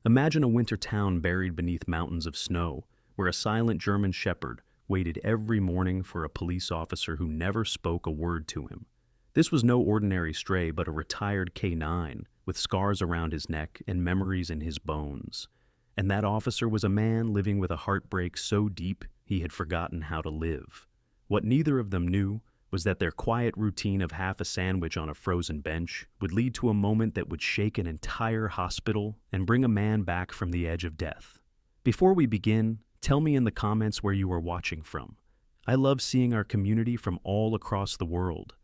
Imagine a winter town buried beneath mountains of snow, where a silent German shepherd waited every morning for a police officer who never spoke a word to him. This was no ordinary stray, but a retired K9, with scars around his neck and memories in his bones. And that officer was a man living with a heartbreak so deep he had forgotten how to live. What neither of them knew was that their quiet routine of half a sandwich on a frozen bench would lead to a moment that would shake an entire hospital and bring a man back from the edge of death. Before we begin, tell me in the comments where you are watching from. I love seeing our community from all across the world.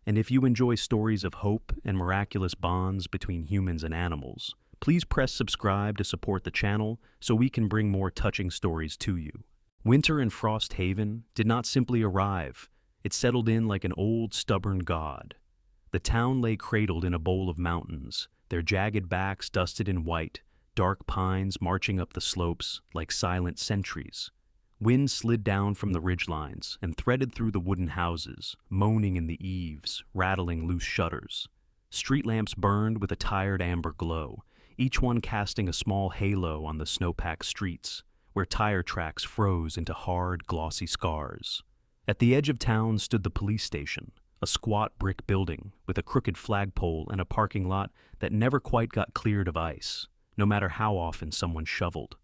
And if you enjoy stories of hope and miraculous bonds between humans and animals, please press subscribe to support the channel so we can bring more touching stories to you. Winter in Frost Haven did not simply arrive. It settled in like an old, stubborn god. The town lay cradled in a bowl of mountains, their jagged backs dusted in white, dark pines marching up the slopes like silent sentries. Wind slid down from the ridgelines and threaded through the wooden houses, moaning in the eaves, rattling loose shutters. Street lamps burned with a tired amber glow, each one casting a small halo on the snow-packed streets, where tire tracks froze into hard, glossy scars. At the edge of town stood the police station, a squat brick building with a crooked flagpole and a parking lot that never quite got cleared of ice, no matter how often someone shoveled.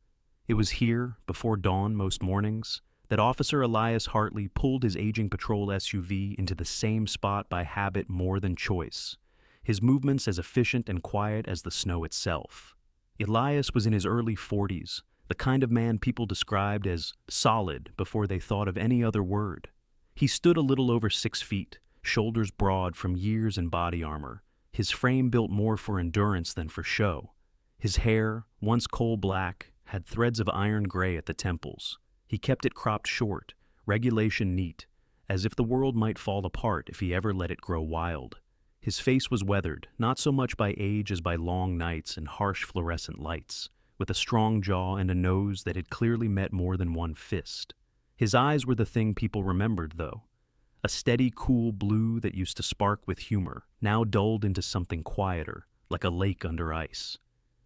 It was here, before dawn most mornings, that Officer Elias Hartley pulled his aging patrol SUV into the same spot by habit more than choice, his movements as efficient and quiet as the snow itself. Elias was in his early 40s, the kind of man people described as solid before they thought of any other word. He stood a little over 6 feet, shoulders broad from years in body armor, his frame built more for endurance than for show. His hair, once coal black, had threads of iron gray at the temples. He kept it cropped short, regulation neat, as if the world might fall apart if he ever let it grow wild. His face was weathered, not so much by age as by long nights and harsh fluorescent lights, with a strong jaw and a nose that had clearly met more than one fist. His eyes were the thing people remembered, though. A steady, cool blue that used to spark with humor, now dulled into something quieter, like a lake under ice.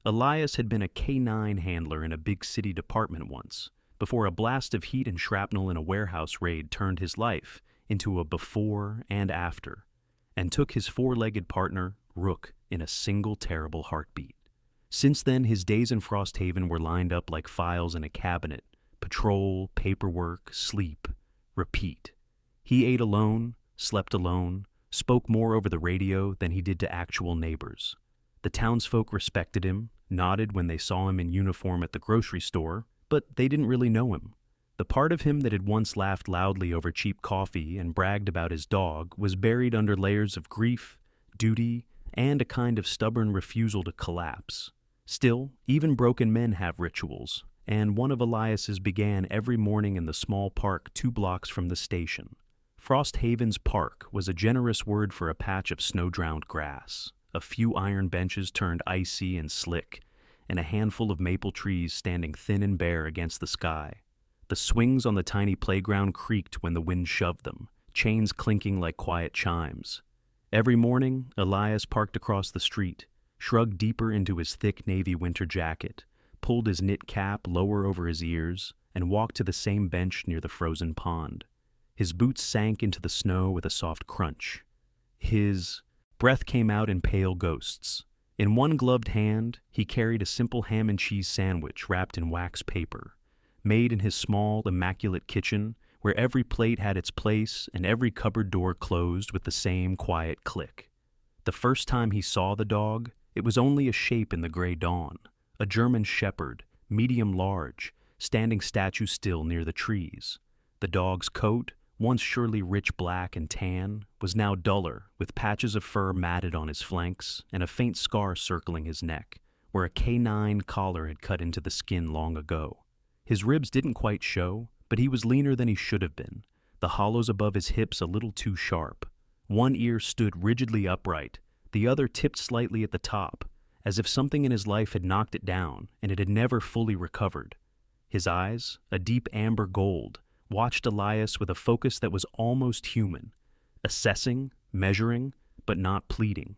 Elias had been a K9 handler in a big city department once, before a blast of heat and shrapnel in a warehouse raid turned his life into a before and after, and took his four-legged partner, Rook, in a single terrible heartbeat. Since then, his days in Frost Haven were lined up like files in a cabinet. Patrol, paperwork, sleep, repeat. He ate alone, slept alone, spoke more over the radio than he did to actual neighbors. The townsfolk respected him, nodded when they saw him in uniform at the grocery store, but they didn't really know him. The part of him that had once laughed loudly over cheap coffee and bragged about his dog was buried under layers of grief, duty, and a kind of stubborn refusal to collapse. Still, even broken men have rituals, and one of Elias's began every morning in the small park 2 blocks from the station. Frost Haven's park was a generous word for a patch of snow-drowned grass, a few iron benches turned icy and slick, and a handful of maple trees standing thin and bare against the sky. The swings on the tiny playground creaked when the wind shoved them, chains clinking like quiet chimes. Every morning, Elias parked across the street, shrugged deeper into his thick navy winter jacket, pulled his knit cap lower over his ears, and walked to the same bench near the frozen pond. His boots sank into the snow with a soft crunch. His breath came out in pale ghosts. In one gloved hand, he carried a simple ham and cheese sandwich wrapped in wax paper, made in his small, immaculate kitchen, where every plate had its place and every cupboard door closed with the same quiet click. The first time he saw the dog, it was only a shape in the gray dawn, a German shepherd, medium large, standing statue still near the trees. The dog's coat, once surely rich black and tan, was now duller, with patches of fur matted on his flanks and a faint scar circling his neck, where a K9 collar had cut into the skin long ago. His ribs didn't quite show, but he was leaner than he should have been, the hollows above his hips a little too sharp. One ear stood rigidly upright, the other tipped slightly at the top, as if something in his life had knocked it down and it had never fully recovered. His eyes, a deep amber gold, watched Elias with a focus that was almost human, assessing, measuring, but not pleading.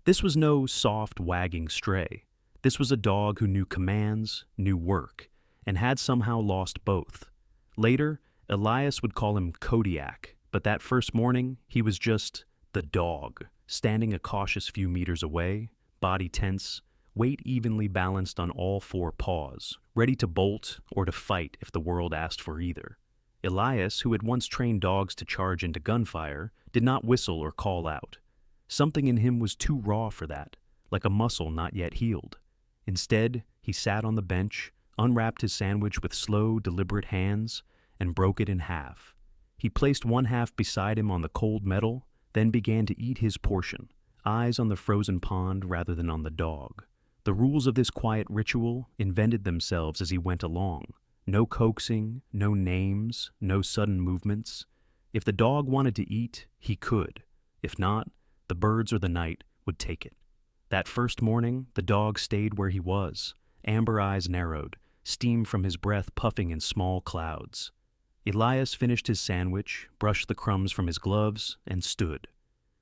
This was no soft, wagging stray. This was a dog who knew commands, knew work, and had somehow lost both. Later, Elias would call him Kodiak, but that first morning, he was just the dog, standing a cautious few meters away, body tense, weight evenly balanced on all four paws, ready to bolt or to fight if the world asked for either. Elias, who had once trained dogs to charge into gunfire, did not whistle or call out. Something in him was too raw for that, like a muscle not yet healed. Instead, he sat on the bench, unwrapped his sandwich with slow, deliberate hands, and broke it in half. He placed one half beside him on the cold metal, then began to eat his portion, eyes on the frozen pond rather than on the dog. The rules of this quiet ritual invented themselves as he went along. No coaxing, no names, no sudden movements. If the dog wanted to eat, he could. If not, the birds or the night would take it. That first morning, the dog stayed where he was, amber eyes narrowed, steam from his breath puffing in small clouds. Elias finished his sandwich, brushed the crumbs from his gloves, and stood.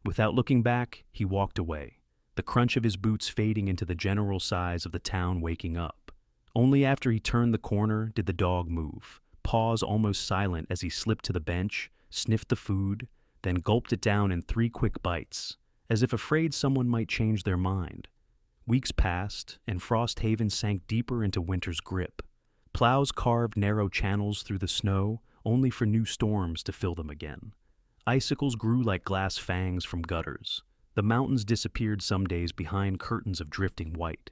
Without looking back, he walked away, the crunch of his boots fading into the general size of the town waking up. Only after he turned the corner did the dog move, paws almost silent as he slipped to the bench, sniffed the food, then gulped it down in 3 quick bites, as if afraid someone might change their mind. Weeks passed, and Frost Haven sank deeper into winter's grip. Plows carved narrow channels through the snow, only for new storms to fill them again. Icicles grew like glass fangs from gutters. The mountains disappeared some days behind curtains of drifting white.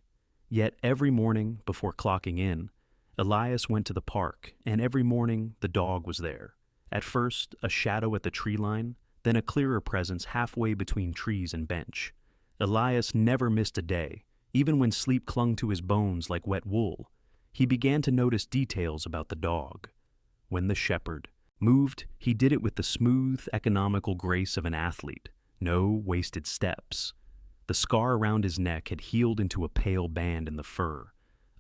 Yet every morning, before clocking in, Elias went to the park, and every morning the dog was there. At first, a shadow at the tree line, then a clearer presence halfway between trees and bench. Elias never missed a day, even when sleep clung to his bones like wet wool. He began to notice details about the dog. When the shepherd moved, he did it with the smooth, economical grace of an athlete. No wasted steps. The scar around his neck had healed into a pale band in the fur,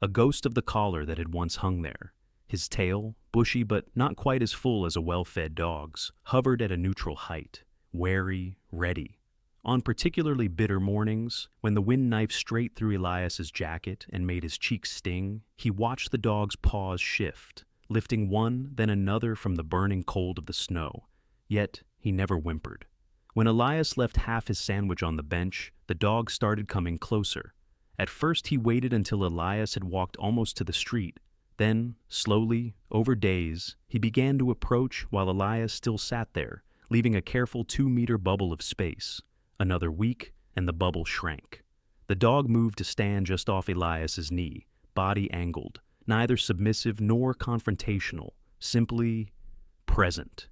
a ghost of the collar that had once hung there. His tail, bushy but not quite as full as a well-fed dog's, hovered at a neutral height, wary, ready. On particularly bitter mornings, when the wind knifed straight through Elias's jacket and made his cheeks sting, he watched the dog's paws shift, lifting one, then another from the burning cold of the snow. Yet he never whimpered. When Elias left half his sandwich on the bench, the dog started coming closer. At first he waited until Elias had walked almost to the street. Then, slowly, over days, he began to approach while Elias still sat there, leaving a careful 2-meter bubble of space. Another week, and the bubble shrank. The dog moved to stand just off Elias's knee, body angled, neither submissive nor confrontational, simply present.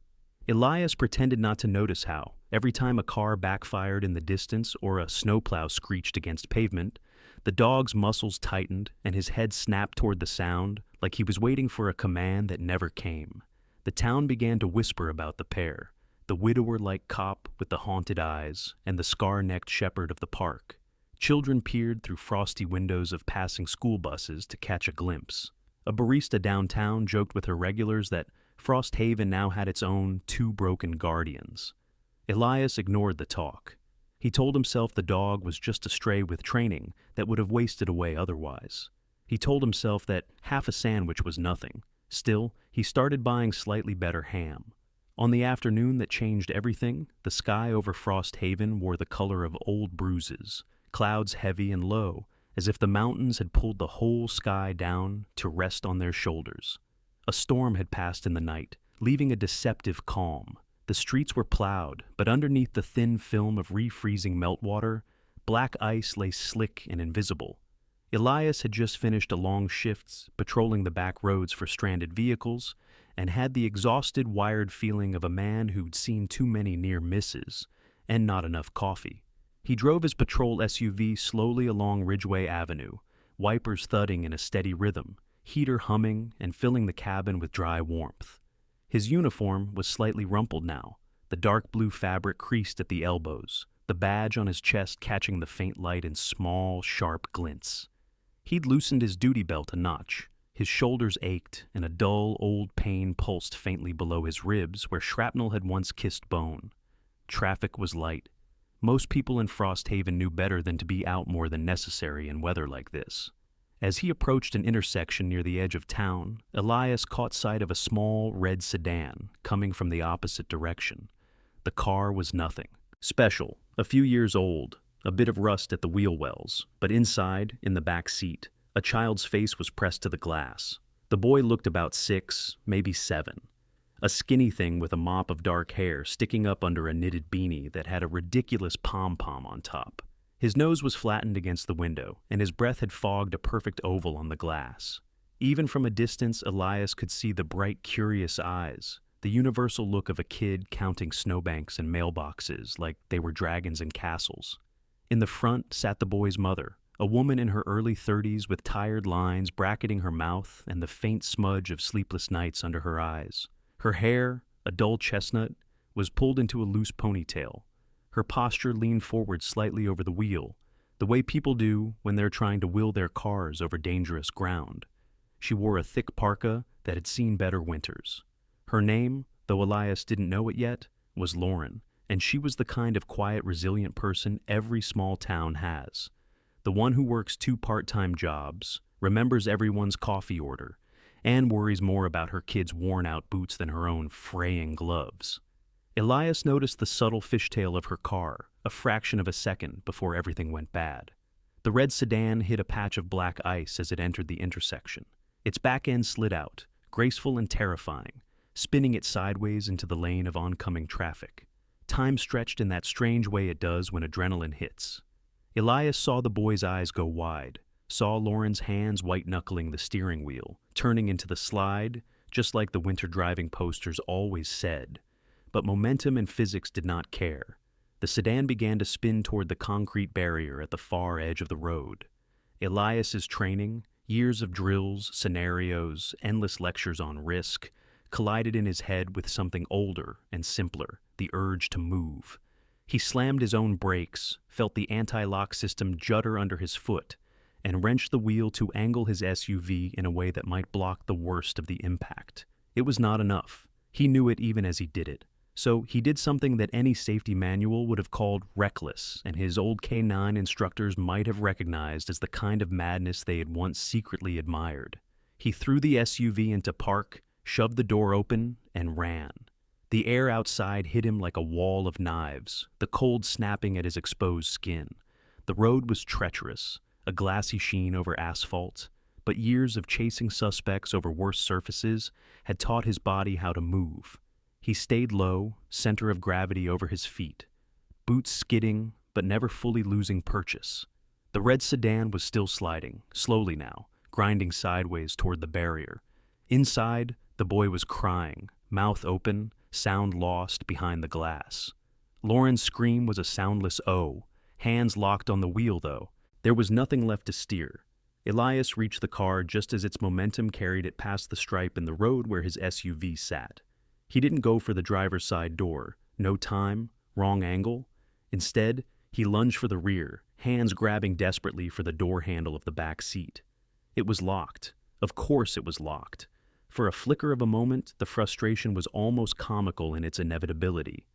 Elias pretended not to notice how, every time a car backfired in the distance or a snowplow screeched against pavement, the dog's muscles tightened and his head snapped toward the sound, like he was waiting for a command that never came. The town began to whisper about the pair, the widower-like cop with the haunted eyes and the scar-necked shepherd of the park. Children peered through frosty windows of passing school buses to catch a glimpse. A barista downtown joked with her regulars that Frost Haven now had its own 2 broken guardians. Elias ignored the talk. He told himself the dog was just a stray with training that would have wasted away otherwise. He told himself that half a sandwich was nothing. Still, he started buying slightly better ham. On the afternoon that changed everything, the sky over Frost Haven wore the color of old bruises, clouds heavy and low, as if the mountains had pulled the whole sky down to rest on their shoulders. A storm had passed in the night, leaving a deceptive calm. The streets were plowed, but underneath the thin film of refreezing meltwater, black ice lay slick and invisible. Elias had just finished a long shift patrolling the back roads for stranded vehicles, and had the exhausted, wired feeling of a man who'd seen too many near misses and not enough coffee. He drove his patrol SUV slowly along Ridgeway Avenue, wipers thudding in a steady rhythm, heater humming and filling the cabin with dry warmth. His uniform was slightly rumpled now, the dark blue fabric creased at the elbows, the badge on his chest catching the faint light in small, sharp glints. He'd loosened his duty belt a notch. His shoulders ached, and a dull, old pain pulsed faintly below his ribs where shrapnel had once kissed bone. Traffic was light. Most people in Frosthaven knew better than to be out more than necessary in weather like this. As he approached an intersection near the edge of town, Elias caught sight of a small red sedan coming from the opposite direction. The car was nothing special, a few years old, a bit of rust at the wheel wells, but inside, in the back seat, a child's face was pressed to the glass. The boy looked about 6, maybe 7. A skinny thing with a mop of dark hair sticking up under a knitted beanie that had a ridiculous pom-pom on top. His nose was flattened against the window, and his breath had fogged a perfect oval on the glass. Even from a distance, Elias could see the bright, curious eyes, the universal look of a kid counting snowbanks and mailboxes like they were dragons and castles. In the front sat the boy's mother, a woman in her early 30s with tired lines bracketing her mouth and the faint smudge of sleepless nights under her eyes. Her hair, a dull chestnut, was pulled into a loose ponytail. Her posture leaned forward slightly over the wheel, the way people do when they're trying to wheel their cars over dangerous ground. She wore a thick parka that had seen better winters. Her name, though Elias didn't know it yet, was Lauren, and she was the kind of quiet, resilient person every small town has. The one who works 2 part-time jobs, remembers everyone's coffee order, and worries more about her kids' worn-out boots than her own fraying gloves. Elias noticed the subtle fishtail of her car, a fraction of a second before everything went bad. The red sedan hit a patch of black ice as it entered the intersection. Its back end slid out, graceful and terrifying, spinning it sideways into the lane of oncoming traffic. Time stretched in that strange way it does when adrenaline hits. Elias saw the boy's eyes go wide, saw Lauren's hands white-knuckling the steering wheel, turning into the slide, just like the winter driving posters always said. But momentum and physics did not care. The sedan began to spin toward the concrete barrier at the far edge of the road. Elias's training, years of drills, scenarios, endless lectures on risk, collided in his head with something older and simpler, the urge to move. He slammed his own brakes, felt the anti-lock system judder under his foot, and wrenched the wheel to angle his SUV in a way that might block the worst of the impact. It was not enough. He knew it even as he did it. So he did something that any safety manual would have called reckless, and his old K-9 instructors might have recognized as the kind of madness they had once secretly admired. He threw the SUV into park, shoved the door open, and ran. The air outside hit him like a wall of knives, the cold snapping at his exposed skin. The road was treacherous, a glassy sheen over asphalt, but years of chasing suspects over worse surfaces had taught his body how to move. He stayed low, center of gravity over his feet, boots skidding but never fully losing purchase. The red sedan was still sliding, slowly now, grinding sideways toward the barrier. Inside, the boy was crying, mouth open, sound lost behind the glass. Lauren's scream was a soundless "oh," hands locked on the wheel though. There was nothing left to steer. Elias reached the car just as its momentum carried it past the stripe in the road where his SUV sat. He didn't go for the driver's side door. No time, wrong angle. Instead, he lunged for the rear, hands grabbing desperately for the door handle of the back seat. It was locked. Of course it was locked. For a flicker of a moment, the frustration was almost comical in its inevitability.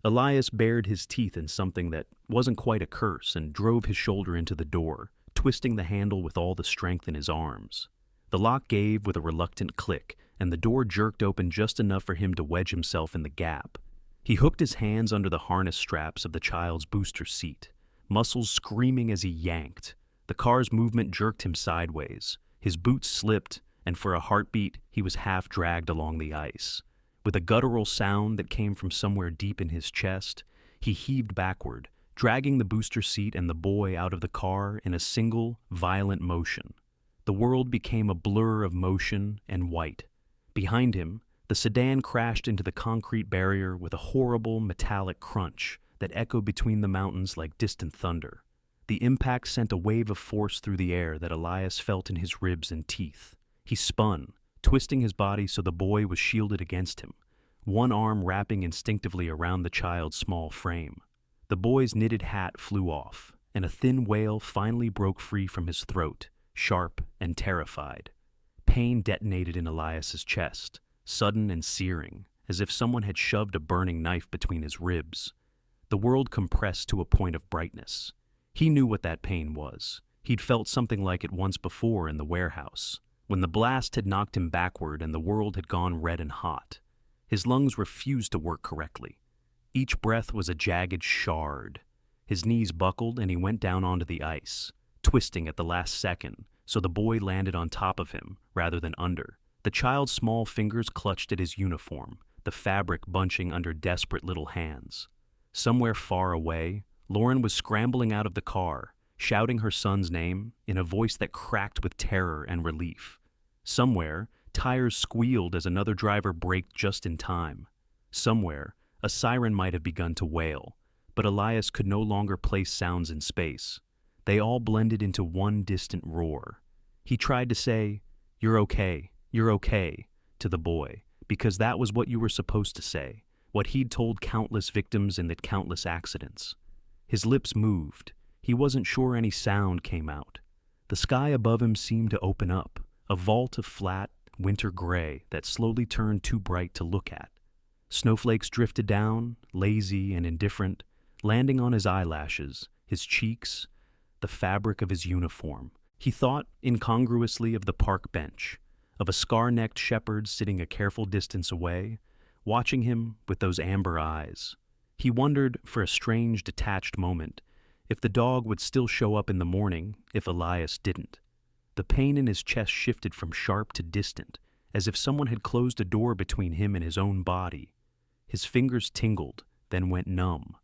Elias bared his teeth in something that wasn't quite a curse and drove his shoulder into the door, twisting the handle with all the strength in his arms. The lock gave with a reluctant click, and the door jerked open just enough for him to wedge himself in the gap. He hooked his hands under the harness straps of the child's booster seat, muscles screaming as he yanked. The car's movement jerked him sideways. His boots slipped, and for a heartbeat, he was half dragged along the ice. With a guttural sound that came from somewhere deep in his chest, he heaved backward, dragging the booster seat and the boy out of the car in a single, violent motion. The world became a blur of motion and white. Behind him, the sedan crashed into the concrete barrier with a horrible metallic crunch that echoed between the mountains like distant thunder. The impact sent a wave of force through the air that Elias felt in his ribs and teeth. He spun, twisting his body so the boy was shielded against him, one arm wrapping instinctively around the child's small frame. The boy's knitted hat flew off, and a thin wail finally broke free from his throat, sharp and terrified. Pain detonated in Elias's chest, sudden and searing, as if someone had shoved a burning knife between his ribs. The world compressed to a point of brightness. He knew what that pain was. He'd felt something like it once before in the warehouse, when the blast had knocked him backward and the world had gone red and hot. His lungs refused to work correctly. Each breath was a jagged shard. His knees buckled and he went down onto the ice, twisting at the last second, so the boy landed on top of him rather than under. The child's small fingers clutched at his uniform, the fabric bunching under desperate little hands. Somewhere far away, Lauren was scrambling out of the car, shouting her son's name in a voice that cracked with terror and relief. Somewhere, tires squealed as another driver braked just in time. Somewhere, a siren might have begun to wail, but Elias could no longer place sounds in space. They all blended into one distant roar. He tried to say, you're okay," to the boy, because that was what you were supposed to say, what he'd told countless victims in the countless accidents. His lips moved. He wasn't sure any sound came out. The sky above him seemed to open up, a vault of flat, winter gray that slowly turned too bright to look at. Snowflakes drifted down, lazy and indifferent, landing on his eyelashes, his cheeks, the fabric of his uniform. He thought incongruously of the park bench, of a scar-necked shepherd sitting a careful distance away, watching him with those amber eyes. He wondered, for a strange, detached moment, if the dog would still show up in the morning if Elias didn't. The pain in his chest shifted from sharp to distant, as if someone had closed a door between him and his own body. His fingers tingled, then went numb.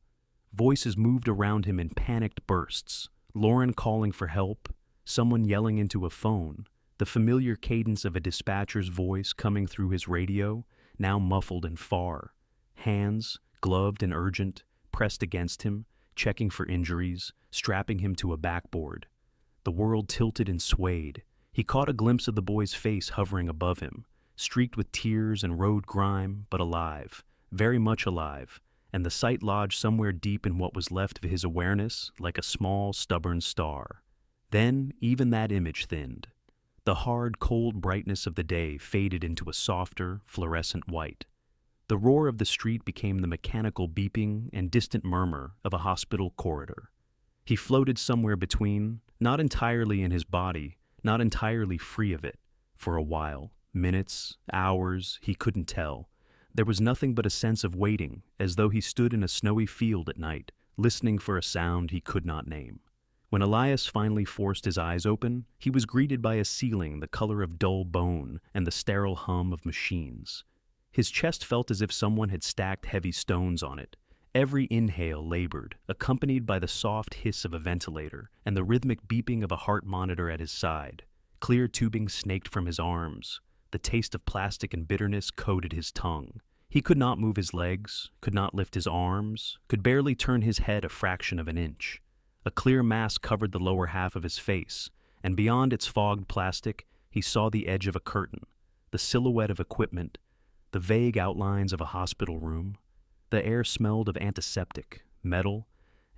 Voices moved around him in panicked bursts, Lauren calling for help, someone yelling into a phone, the familiar cadence of a dispatcher's voice coming through his radio, now muffled and far. Hands, gloved and urgent, pressed against him, checking for injuries, strapping him to a backboard. The world tilted and swayed. He caught a glimpse of the boy's face hovering above him, streaked with tears and road grime, but alive, very much alive, and the sight lodged somewhere deep in what was left of his awareness like a small, stubborn star. Then even that image thinned. The hard, cold brightness of the day faded into a softer, fluorescent white. The roar of the street became the mechanical beeping and distant murmur of a hospital corridor. He floated somewhere between, not entirely in his body, not entirely free of it, for a while, minutes, hours, he couldn't tell. There was nothing but a sense of waiting, as though he stood in a snowy field at night, listening for a sound he could not name. When Elias finally forced his eyes open, he was greeted by a ceiling the color of dull bone and the sterile hum of machines. His chest felt as if someone had stacked heavy stones on it. Every inhale labored, accompanied by the soft hiss of a ventilator and the rhythmic beeping of a heart monitor at his side. Clear tubing snaked from his arms. The taste of plastic and bitterness coated his tongue. He could not move his legs, could not lift his arms, could barely turn his head a fraction of an inch. A clear mask covered the lower half of his face, and beyond its fogged plastic, he saw the edge of a curtain, the silhouette of equipment, the vague outlines of a hospital room. The air smelled of antiseptic, metal,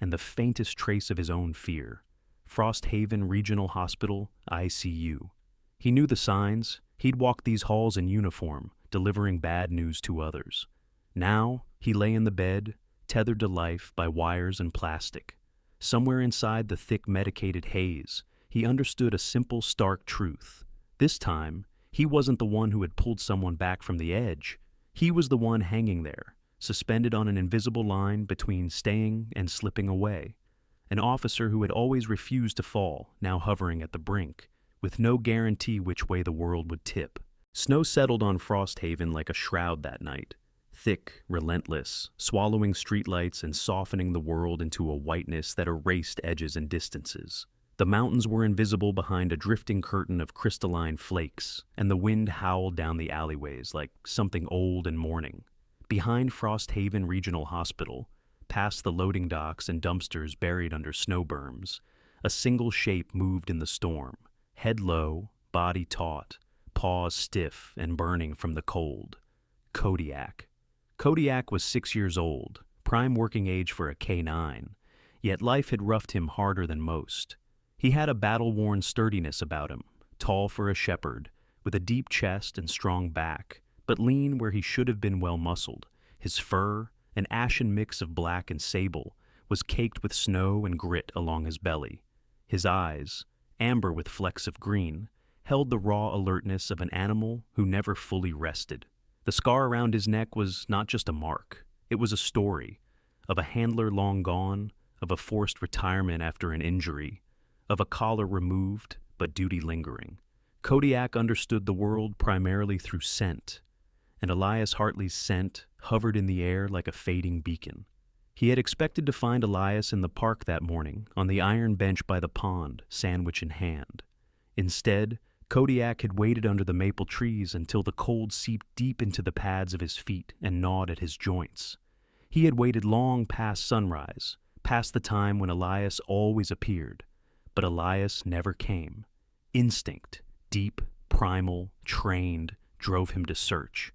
and the faintest trace of his own fear. Frost Haven Regional Hospital, ICU. He knew the signs. He'd walked these halls in uniform, delivering bad news to others. Now, he lay in the bed, tethered to life by wires and plastic. Somewhere inside the thick medicated haze, he understood a simple, stark truth. This time, he wasn't the one who had pulled someone back from the edge. He was the one hanging there, suspended on an invisible line between staying and slipping away. An officer who had always refused to fall, now hovering at the brink, with no guarantee which way the world would tip. Snow settled on Frost Haven like a shroud that night, thick, relentless, swallowing streetlights and softening the world into a whiteness that erased edges and distances. The mountains were invisible behind a drifting curtain of crystalline flakes, and the wind howled down the alleyways like something old and mourning. Behind Frost Haven Regional Hospital, past the loading docks and dumpsters buried under snow berms, a single shape moved in the storm, head low, body taut, paws stiff and burning from the cold. Kodiak. Kodiak was 6 years old, prime working age for a K9, yet life had roughed him harder than most. He had a battle-worn sturdiness about him, tall for a shepherd, with a deep chest and strong back, but lean where he should have been well-muscled. His fur, an ashen mix of black and sable, was caked with snow and grit along his belly. His eyes, amber with flecks of green, held the raw alertness of an animal who never fully rested. The scar around his neck was not just a mark. It was a story of a handler long gone, of a forced retirement after an injury, of a collar removed but duty lingering. Kodiak understood the world primarily through scent, and Elias Hartley's scent hovered in the air like a fading beacon. He had expected to find Elias in the park that morning, on the iron bench by the pond, sandwich in hand. Instead, Kodiak had waited under the maple trees until the cold seeped deep into the pads of his feet and gnawed at his joints. He had waited long past sunrise, past the time when Elias always appeared. But Elias never came. Instinct, deep, primal, trained, drove him to search.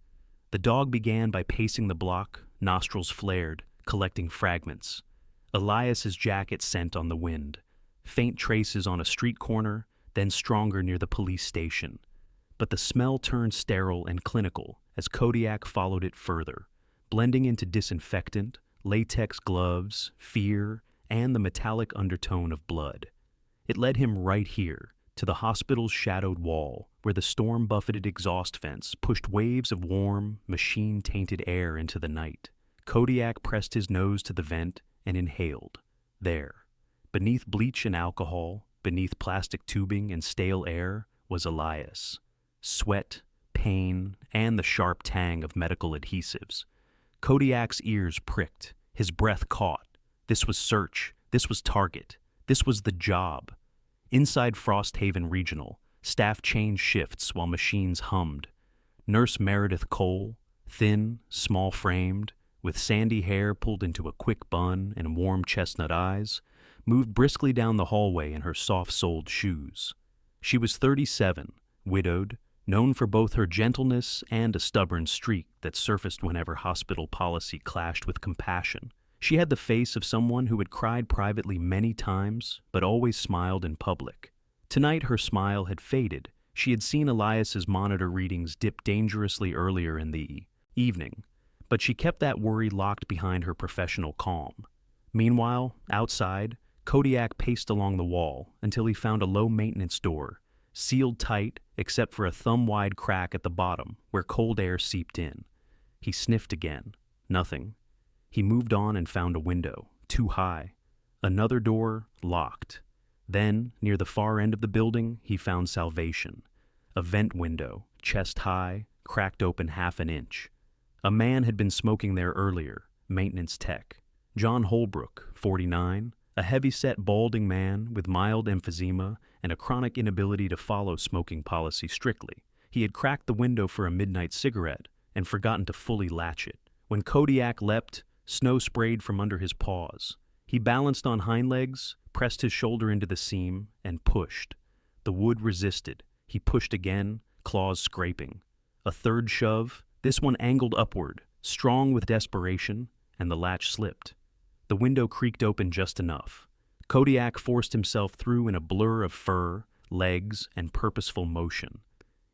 The dog began by pacing the block, nostrils flared, collecting fragments. Elias's jacket scent on the wind, faint traces on a street corner, then stronger near the police station. But the smell turned sterile and clinical as Kodiak followed it further, blending into disinfectant, latex gloves, fear, and the metallic undertone of blood. It led him right here, to the hospital's shadowed wall, where the storm-buffeted exhaust vents pushed waves of warm, machine-tainted air into the night. Kodiak pressed his nose to the vent and inhaled. There, beneath bleach and alcohol, beneath plastic tubing and stale air, was Elias. Sweat, pain, and the sharp tang of medical adhesives. Kodiak's ears pricked, his breath caught. This was search, this was target, this was the job. Inside Frosthaven Regional, staff changed shifts while machines hummed. Nurse Meredith Cole, thin, small-framed, with sandy hair pulled into a quick bun and warm chestnut eyes, moved briskly down the hallway in her soft-soled shoes. She was 37, widowed, known for both her gentleness and a stubborn streak that surfaced whenever hospital policy clashed with compassion. She had the face of someone who had cried privately many times, but always smiled in public. Tonight her smile had faded. She had seen Elias's monitor readings dip dangerously earlier in the evening, but she kept that worry locked behind her professional calm. Meanwhile, outside, Kodiak paced along the wall until he found a low-maintenance door, sealed tight except for a thumb-wide crack at the bottom where cold air seeped in. He sniffed again. Nothing. He moved on and found a window, too high. Another door, locked. Then, near the far end of the building, he found salvation. A vent window, chest high, cracked open half an inch. A man had been smoking there earlier, maintenance tech. John Holbrook, 49, a heavy-set balding man with mild emphysema and a chronic inability to follow smoking policy strictly. He had cracked the window for a midnight cigarette and forgotten to fully latch it. When Kodiak leapt, snow sprayed from under his paws. He balanced on hind legs, pressed his shoulder into the seam, and pushed. The wood resisted. He pushed again, claws scraping. A third shove, this one angled upward, strong with desperation, and the latch slipped. The window creaked open just enough. Kodiak forced himself through in a blur of fur, legs, and purposeful motion.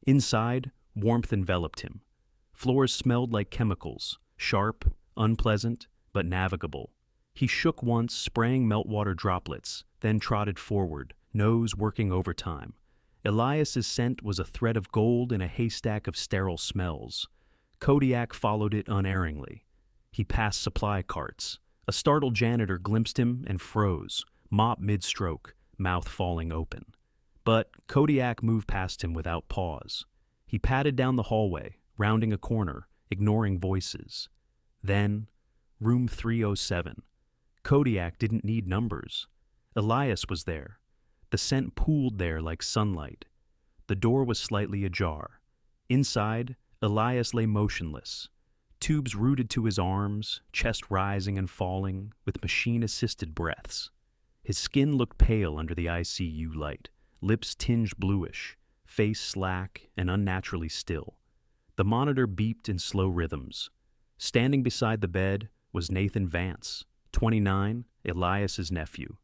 Inside, warmth enveloped him. Floors smelled like chemicals, sharp, unpleasant, but navigable. He shook once, spraying meltwater droplets, then trotted forward, nose working overtime. Elias's scent was a thread of gold in a haystack of sterile smells. Kodiak followed it unerringly. He passed supply carts. A startled janitor glimpsed him and froze, mop mid-stroke, mouth falling open. But Kodiak moved past him without pause. He padded down the hallway, rounding a corner, ignoring voices. Then, room 307. Kodiak didn't need numbers. Elias was there. The scent pooled there like sunlight. The door was slightly ajar. Inside, Elias lay motionless. Tubes rooted to his arms, chest rising and falling, with machine-assisted breaths. His skin looked pale under the ICU light, lips tinged bluish, face slack and unnaturally still. The monitor beeped in slow rhythms. Standing beside the bed was Nathan Vance, 29, Elias's nephew.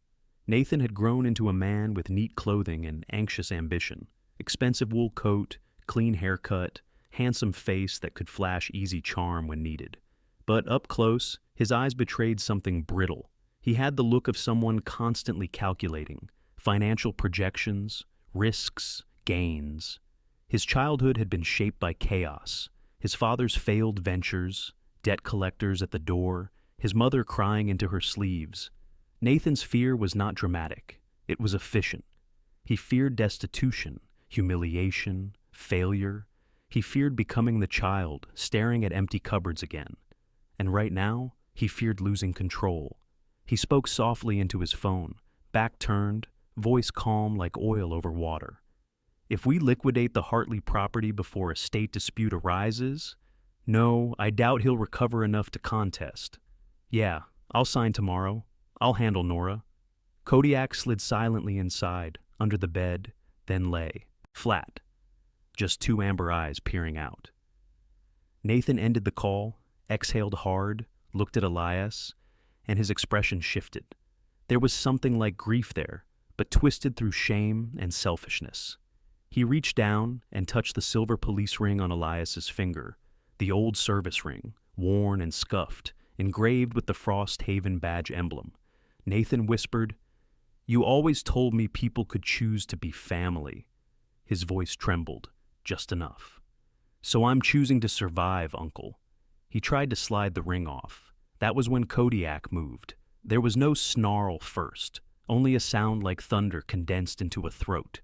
Nathan had grown into a man with neat clothing and anxious ambition, expensive wool coat, clean haircut, handsome face that could flash easy charm when needed. But up close, His eyes betrayed something brittle. He had the look of someone constantly calculating financial projections, risks, gains. His childhood had been shaped by chaos. His father's failed ventures, debt collectors at the door, his mother crying into her sleeves. Nathan's fear was not dramatic. It was efficient. He feared destitution, humiliation, failure. He feared becoming the child, staring at empty cupboards again. And right now, he feared losing control. He spoke softly into his phone, back turned, voice calm like oil over water. If we liquidate the Hartley property before a state dispute arises, no, I doubt he'll recover enough to contest. Yeah, I'll sign tomorrow. I'll handle Nora. Kodiak slid silently inside, under the bed, then lay, flat, just two amber eyes peering out. Nathan ended the call, exhaled hard, looked at Elias, and his expression shifted. There was something like grief there, but twisted through shame and selfishness. He reached down and touched the silver police ring on Elias's finger, the old service ring, worn and scuffed, engraved with the Frost Haven badge emblem. Nathan whispered, "You always told me people could choose to be family." His voice trembled, just enough. "So I'm choosing to survive, Uncle." He tried to slide the ring off. That was when Kodiak moved. There was no snarl first, only a sound like thunder condensed into a throat.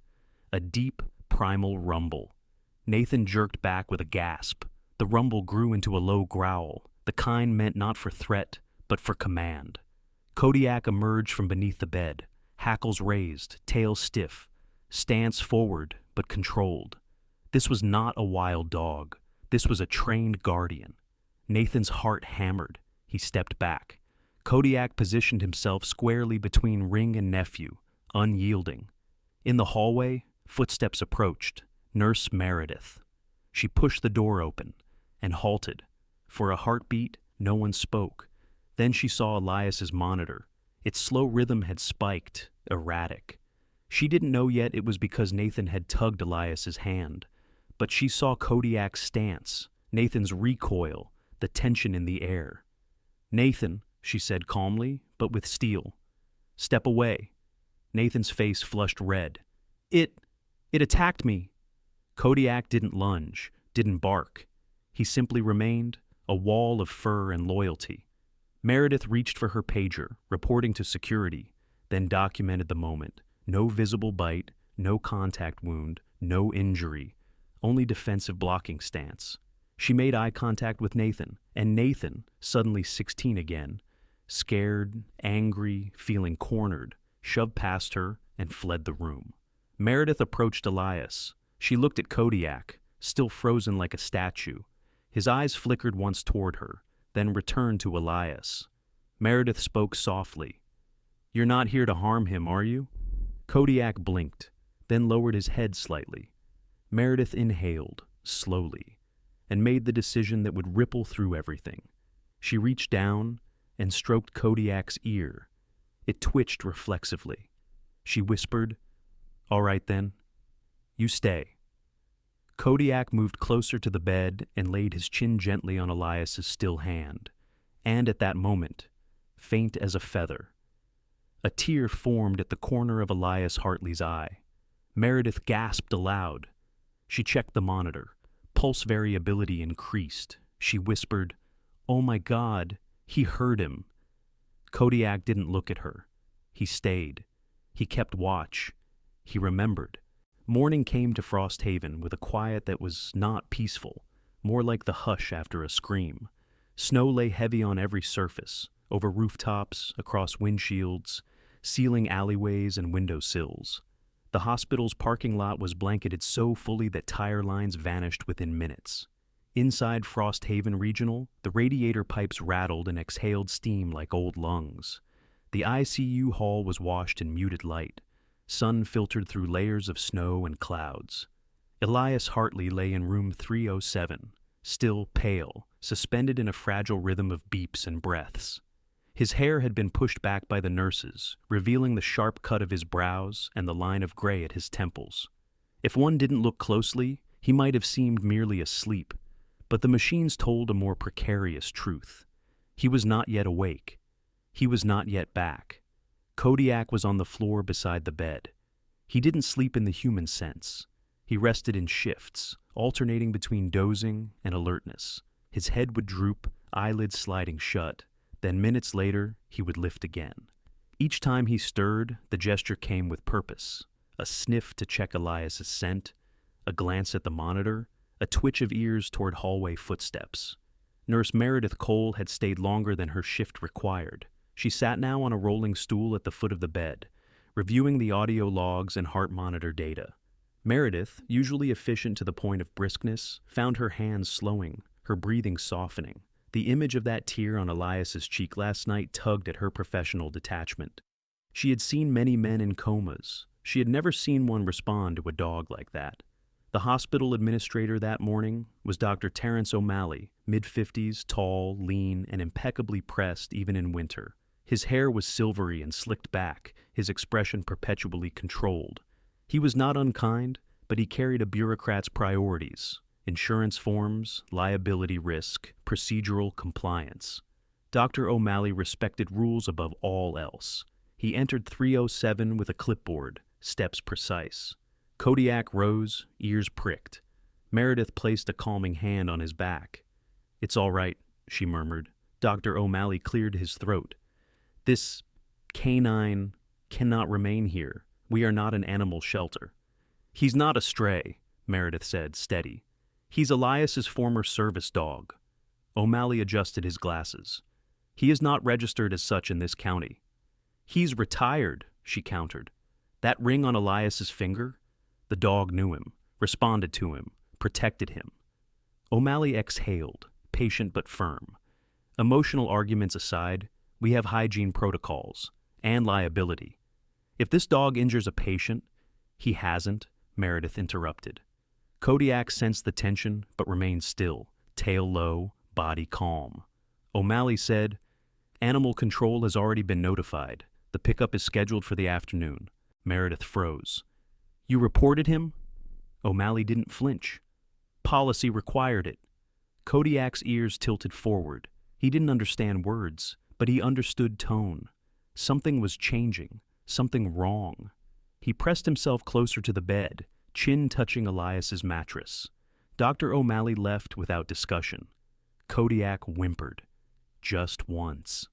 A deep, primal rumble. Nathan jerked back with a gasp. The rumble grew into a low growl, the kind meant not for threat, but for command. Kodiak emerged from beneath the bed, hackles raised, tail stiff, stance forward but controlled. This was not a wild dog. This was a trained guardian. Nathan's heart hammered. He stepped back. Kodiak positioned himself squarely between ring and nephew, unyielding. In the hallway, footsteps approached. Nurse Meredith. She pushed the door open and halted. For a heartbeat, no one spoke. Then she saw Elias's monitor. Its slow rhythm had spiked, erratic. She didn't know yet it was because Nathan had tugged Elias's hand. But she saw Kodiak's stance, Nathan's recoil, the tension in the air. "Nathan," she said calmly, but with steel. "Step away." Nathan's face flushed red. It attacked me." Kodiak didn't lunge, didn't bark. He simply remained, a wall of fur and loyalty. Meredith reached for her pager, reporting to security, then documented the moment. No visible bite, no contact wound, no injury, only defensive blocking stance. She made eye contact with Nathan, and Nathan, suddenly 16 again, scared, angry, feeling cornered, shoved past her and fled the room. Meredith approached Elias. She looked at Kodiak, still frozen like a statue. His eyes flickered once toward her, then returned to Elias. Meredith spoke softly. "You're not here to harm him, are you?" Kodiak blinked, then lowered his head slightly. Meredith inhaled, slowly, and made the decision that would ripple through everything. She reached down and stroked Kodiak's ear. It twitched reflexively. She whispered, "All right then, you stay." Kodiak moved closer to the bed and laid his chin gently on Elias's still hand. And at that moment, faint as a feather, a tear formed at the corner of Elias Hartley's eye. Meredith gasped aloud. She checked the monitor. Pulse variability increased. She whispered, "Oh my God, he heard him." Kodiak didn't look at her. He stayed. He kept watch. He remembered. Morning came to Frost Haven with a quiet that was not peaceful, more like the hush after a scream. Snow lay heavy on every surface, over rooftops, across windshields, sealing alleyways and window sills. The hospital's parking lot was blanketed so fully that tire lines vanished within minutes. Inside Frost Haven Regional, the radiator pipes rattled and exhaled steam like old lungs. The ICU hall was washed in muted light. Sun filtered through layers of snow and clouds. Elias Hartley lay in room 307, still pale, suspended in a fragile rhythm of beeps and breaths. His hair had been pushed back by the nurses, revealing the sharp cut of his brows and the line of gray at his temples. If one didn't look closely, he might have seemed merely asleep, but the machines told a more precarious truth. He was not yet awake. He was not yet back. Kodiak was on the floor beside the bed. He didn't sleep in the human sense. He rested in shifts, alternating between dozing and alertness. His head would droop, eyelids sliding shut. Then minutes later, he would lift again. Each time he stirred, the gesture came with purpose. A sniff to check Elias's scent, a glance at the monitor, a twitch of ears toward hallway footsteps. Nurse Meredith Cole had stayed longer than her shift required. She sat now on a rolling stool at the foot of the bed, reviewing the audio logs and heart monitor data. Meredith, usually efficient to the point of briskness, found her hands slowing, her breathing softening. The image of that tear on Elias's cheek last night tugged at her professional detachment. She had seen many men in comas. She had never seen one respond to a dog like that. The hospital administrator that morning was Dr. Terrence O'Malley, mid-50s, tall, lean, and impeccably pressed even in winter. His hair was silvery and slicked back, his expression perpetually controlled. He was not unkind, but he carried a bureaucrat's priorities: insurance forms, liability risk, procedural compliance. Dr. O'Malley respected rules above all else. He entered 307 with a clipboard, steps precise. Kodiak rose, ears pricked. Meredith placed a calming hand on his back. "It's all right," she murmured. Dr. O'Malley cleared his throat. "This canine cannot remain here. We are not an animal shelter." "He's not a stray," Meredith said, steady. "He's Elias's former service dog." O'Malley adjusted his glasses. "He is not registered as such in this county." "He's retired," she countered. "That ring on Elias's finger?" The dog knew him, responded to him, protected him. O'Malley exhaled, patient but firm. "Emotional arguments aside, we have hygiene protocols and liability. If this dog injures a patient—" "He hasn't," Meredith interrupted. Kodiak sensed the tension but remained still, tail low, body calm. O'Malley said, "Animal control has already been notified. The pickup is scheduled for the afternoon." Meredith froze. "You reported him?" O'Malley didn't flinch. "Policy required it." Kodiak's ears tilted forward. He didn't understand words, but he understood tone. Something was changing, something wrong. He pressed himself closer to the bed, chin touching Elias's mattress. Dr. O'Malley left without discussion. Kodiak whimpered. Just once.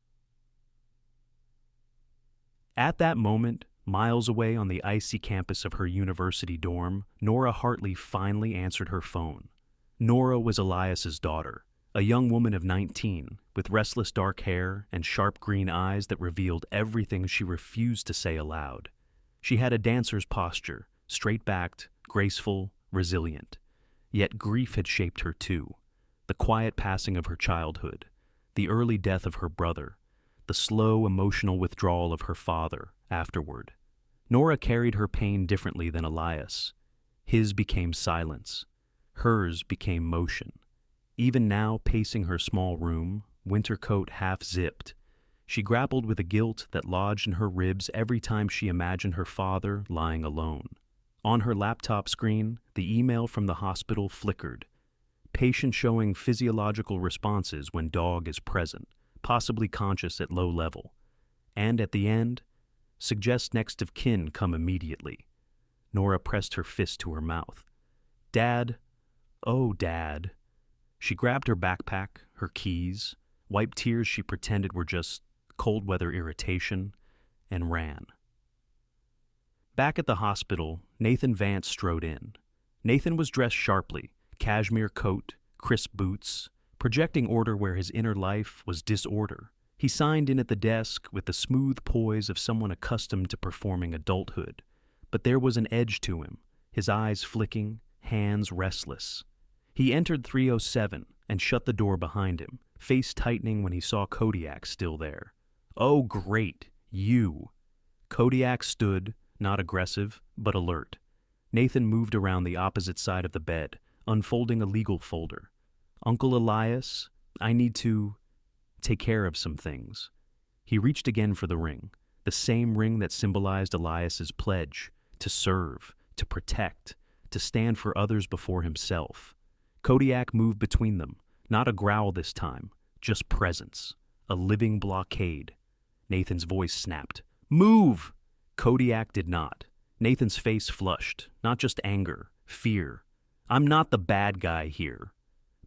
At that moment, miles away on the icy campus of her university dorm, Nora Hartley finally answered her phone. Nora was Elias's daughter, a young woman of 19, with restless dark hair and sharp green eyes that revealed everything she refused to say aloud. She had a dancer's posture, straight-backed, graceful, resilient. Yet grief had shaped her too. The quiet passing of her childhood, the early death of her brother, the slow emotional withdrawal of her father afterward. Nora carried her pain differently than Elias. His became silence. Hers became motion. Even now, pacing her small room, winter coat half-zipped, she grappled with a guilt that lodged in her ribs every time she imagined her father lying alone. On her laptop screen, the email from the hospital flickered. Patient showing physiological responses when dog is present, possibly conscious at low level. And at the end, suggest next of kin come immediately. Nora pressed her fist to her mouth. "Dad, oh, Dad." She grabbed her backpack, her keys, wiped tears she pretended were just cold weather irritation, and ran. Back at the hospital, Nathan Vance strode in. Nathan was dressed sharply, cashmere coat, crisp boots, projecting order where his inner life was disorder. He signed in at the desk with the smooth poise of someone accustomed to performing adulthood. But there was an edge to him, his eyes flicking, hands restless. He entered 307 and shut the door behind him, face tightening when he saw Kodiak still there. "Oh, great, you." Kodiak stood, not aggressive, but alert. Nathan moved around the opposite side of the bed, unfolding a legal folder. "Uncle Elias, I need to take care of some things." He reached again for the ring, the same ring that symbolized Elias's pledge, to serve, to protect, to stand for others before himself. Kodiak moved between them, not a growl this time, just presence. a living blockade. Nathan's voice snapped. Move! Kodiak did not. Nathan's face flushed, not just anger, fear. I'm not the bad guy here.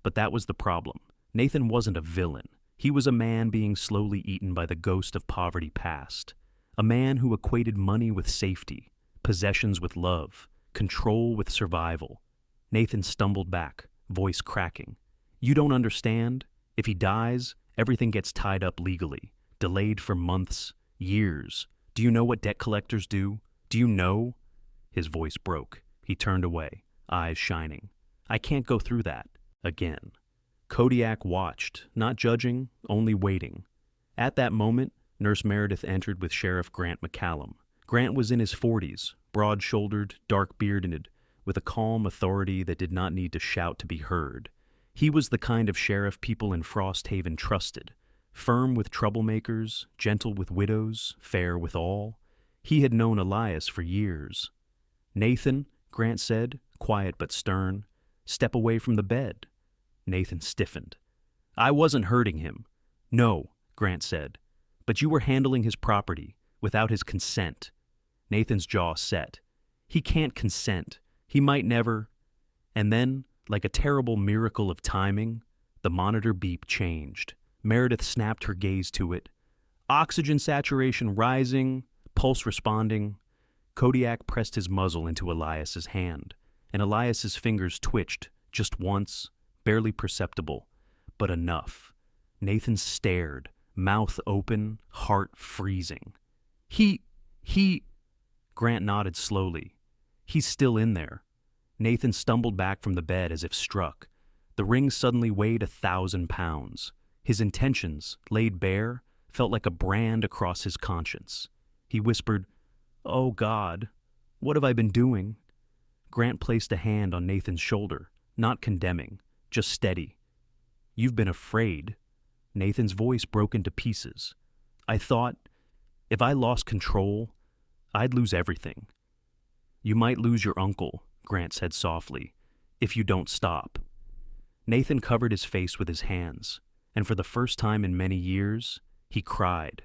But that was the problem. Nathan wasn't a villain. He was a man being slowly eaten by the ghost of poverty past. A man who equated money with safety, possessions with love, control with survival. Nathan stumbled back, voice cracking. You don't understand? If he dies, everything gets tied up legally, delayed for months, years. Do you know what debt collectors do? Do you know? His voice broke. He turned away, eyes shining. I can't go through that again. Kodiak watched, not judging, only waiting. At that moment, Nurse Meredith entered with Sheriff Grant McCallum. Grant was in his 40s, broad-shouldered, dark-bearded, with a calm authority that did not need to shout to be heard. He was the kind of sheriff people in Frost Haven trusted, firm with troublemakers, gentle with widows, fair with all. He had known Elias for years. Nathan, Grant said, quiet but stern, step away from the bed. Nathan stiffened. I wasn't hurting him. No, Grant said, but you were handling his property without his consent. Nathan's jaw set. He can't consent. He might never. And then, like a terrible miracle of timing, the monitor beep changed. Meredith snapped her gaze to it. Oxygen saturation rising, pulse responding. Kodiak pressed his muzzle into Elias's hand, and Elias's fingers twitched, just once, barely perceptible, but enough. Nathan stared, mouth open, heart freezing. He... Grant nodded slowly. He's still in there. Nathan stumbled back from the bed as if struck. The ring suddenly weighed 1,000 pounds. His intentions, laid bare, felt like a brand across his conscience. He whispered, Oh God, what have I been doing? Grant placed a hand on Nathan's shoulder, not condemning, just steady. You've been afraid. Nathan's voice broke into pieces. I thought, if I lost control, I'd lose everything. You might lose your uncle, Grant said softly, if you don't stop. Nathan covered his face with his hands, and for the first time in many years, he cried.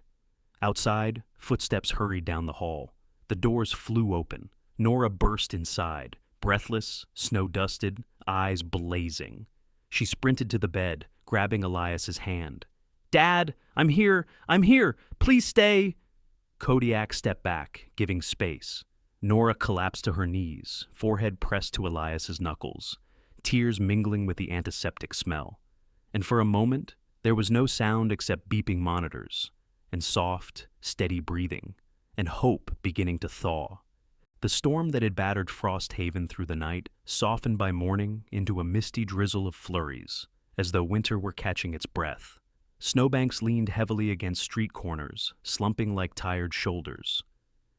Outside, footsteps hurried down the hall. The doors flew open. Nora burst inside, breathless, snow-dusted, eyes blazing. She sprinted to the bed, grabbing Elias's hand. Dad, I'm here! Please stay! Kodiak stepped back, giving space. Nora collapsed to her knees, forehead pressed to Elias's knuckles, tears mingling with the antiseptic smell. And for a moment, there was no sound except beeping monitors, and soft, steady breathing, and hope beginning to thaw. The storm that had battered Frost Haven through the night softened by morning into a misty drizzle of flurries, as though winter were catching its breath. Snowbanks leaned heavily against street corners, slumping like tired shoulders.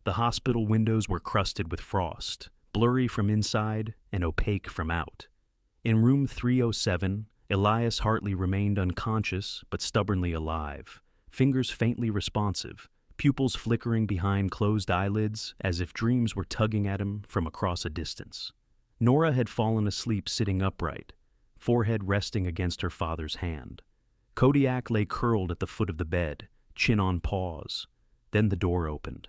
The hospital windows were crusted with frost, blurry from inside and opaque from out. In room 307, Elias Hartley remained unconscious but stubbornly alive, fingers faintly responsive, pupils flickering behind closed eyelids as if dreams were tugging at him from across a distance. Nora had fallen asleep sitting upright, forehead resting against her father's hand. Kodiak lay curled at the foot of the bed, chin on paws. Then the door opened.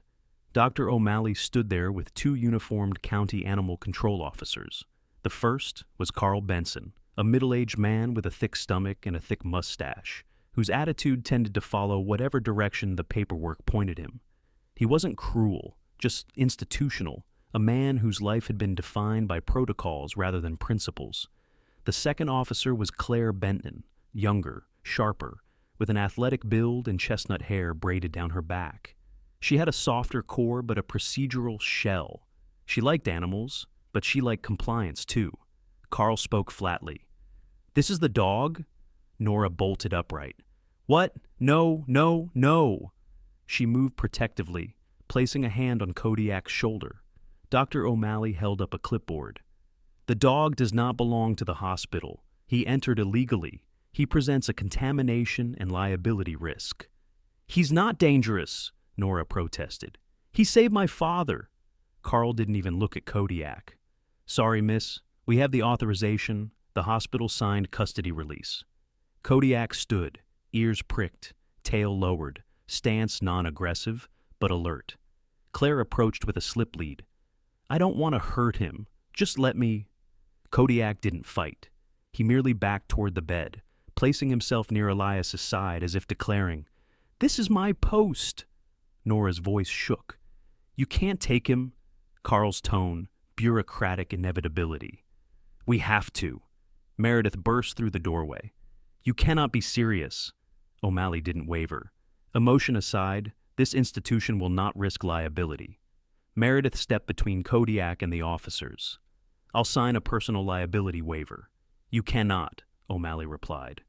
Dr. O'Malley stood there with two uniformed county animal control officers. The first was Carl Benson, a middle-aged man with a thick stomach and a thick mustache, whose attitude tended to follow whatever direction the paperwork pointed him. He wasn't cruel, just institutional, a man whose life had been defined by protocols rather than principles. The second officer was Claire Benton, younger, sharper, with an athletic build and chestnut hair braided down her back. She had a softer core but a procedural shell. She liked animals, but she liked compliance too. Carl spoke flatly. This is the dog? Nora bolted upright. What? No. She moved protectively, placing a hand on Kodiak's shoulder. Dr. O'Malley held up a clipboard. The dog does not belong to the hospital. He entered illegally. He presents a contamination and liability risk. He's not dangerous, Nora protested. He saved my father. Carl didn't even look at Kodiak. Sorry, miss. We have the authorization. The hospital signed custody release. Kodiak stood, ears pricked, tail lowered, stance non-aggressive, but alert. Claire approached with a slip lead. I don't want to hurt him. Just let me. Kodiak didn't fight. He merely backed toward the bed, placing himself near Elias's side as if declaring, This is my post. Nora's voice shook. You can't take him. Carl's tone, bureaucratic inevitability. We have to. Meredith burst through the doorway. You cannot be serious. O'Malley didn't waver. Emotion aside, this institution will not risk liability. Meredith stepped between Kodiak and the officers. I'll sign a personal liability waiver. You cannot, O'Malley replied.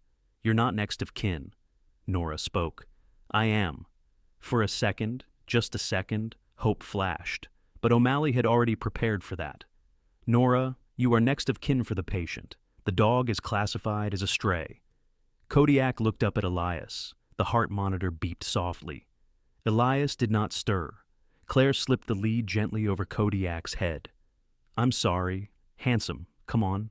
You're not next of kin. Nora spoke. I am. For a second, just a second, hope flashed. But O'Malley had already prepared for that. Nora, you are next of kin for the patient. The dog is classified as a stray. Kodiak looked up at Elias. The heart monitor beeped softly. Elias did not stir. Claire slipped the lead gently over Kodiak's head. I'm sorry. Handsome, come on.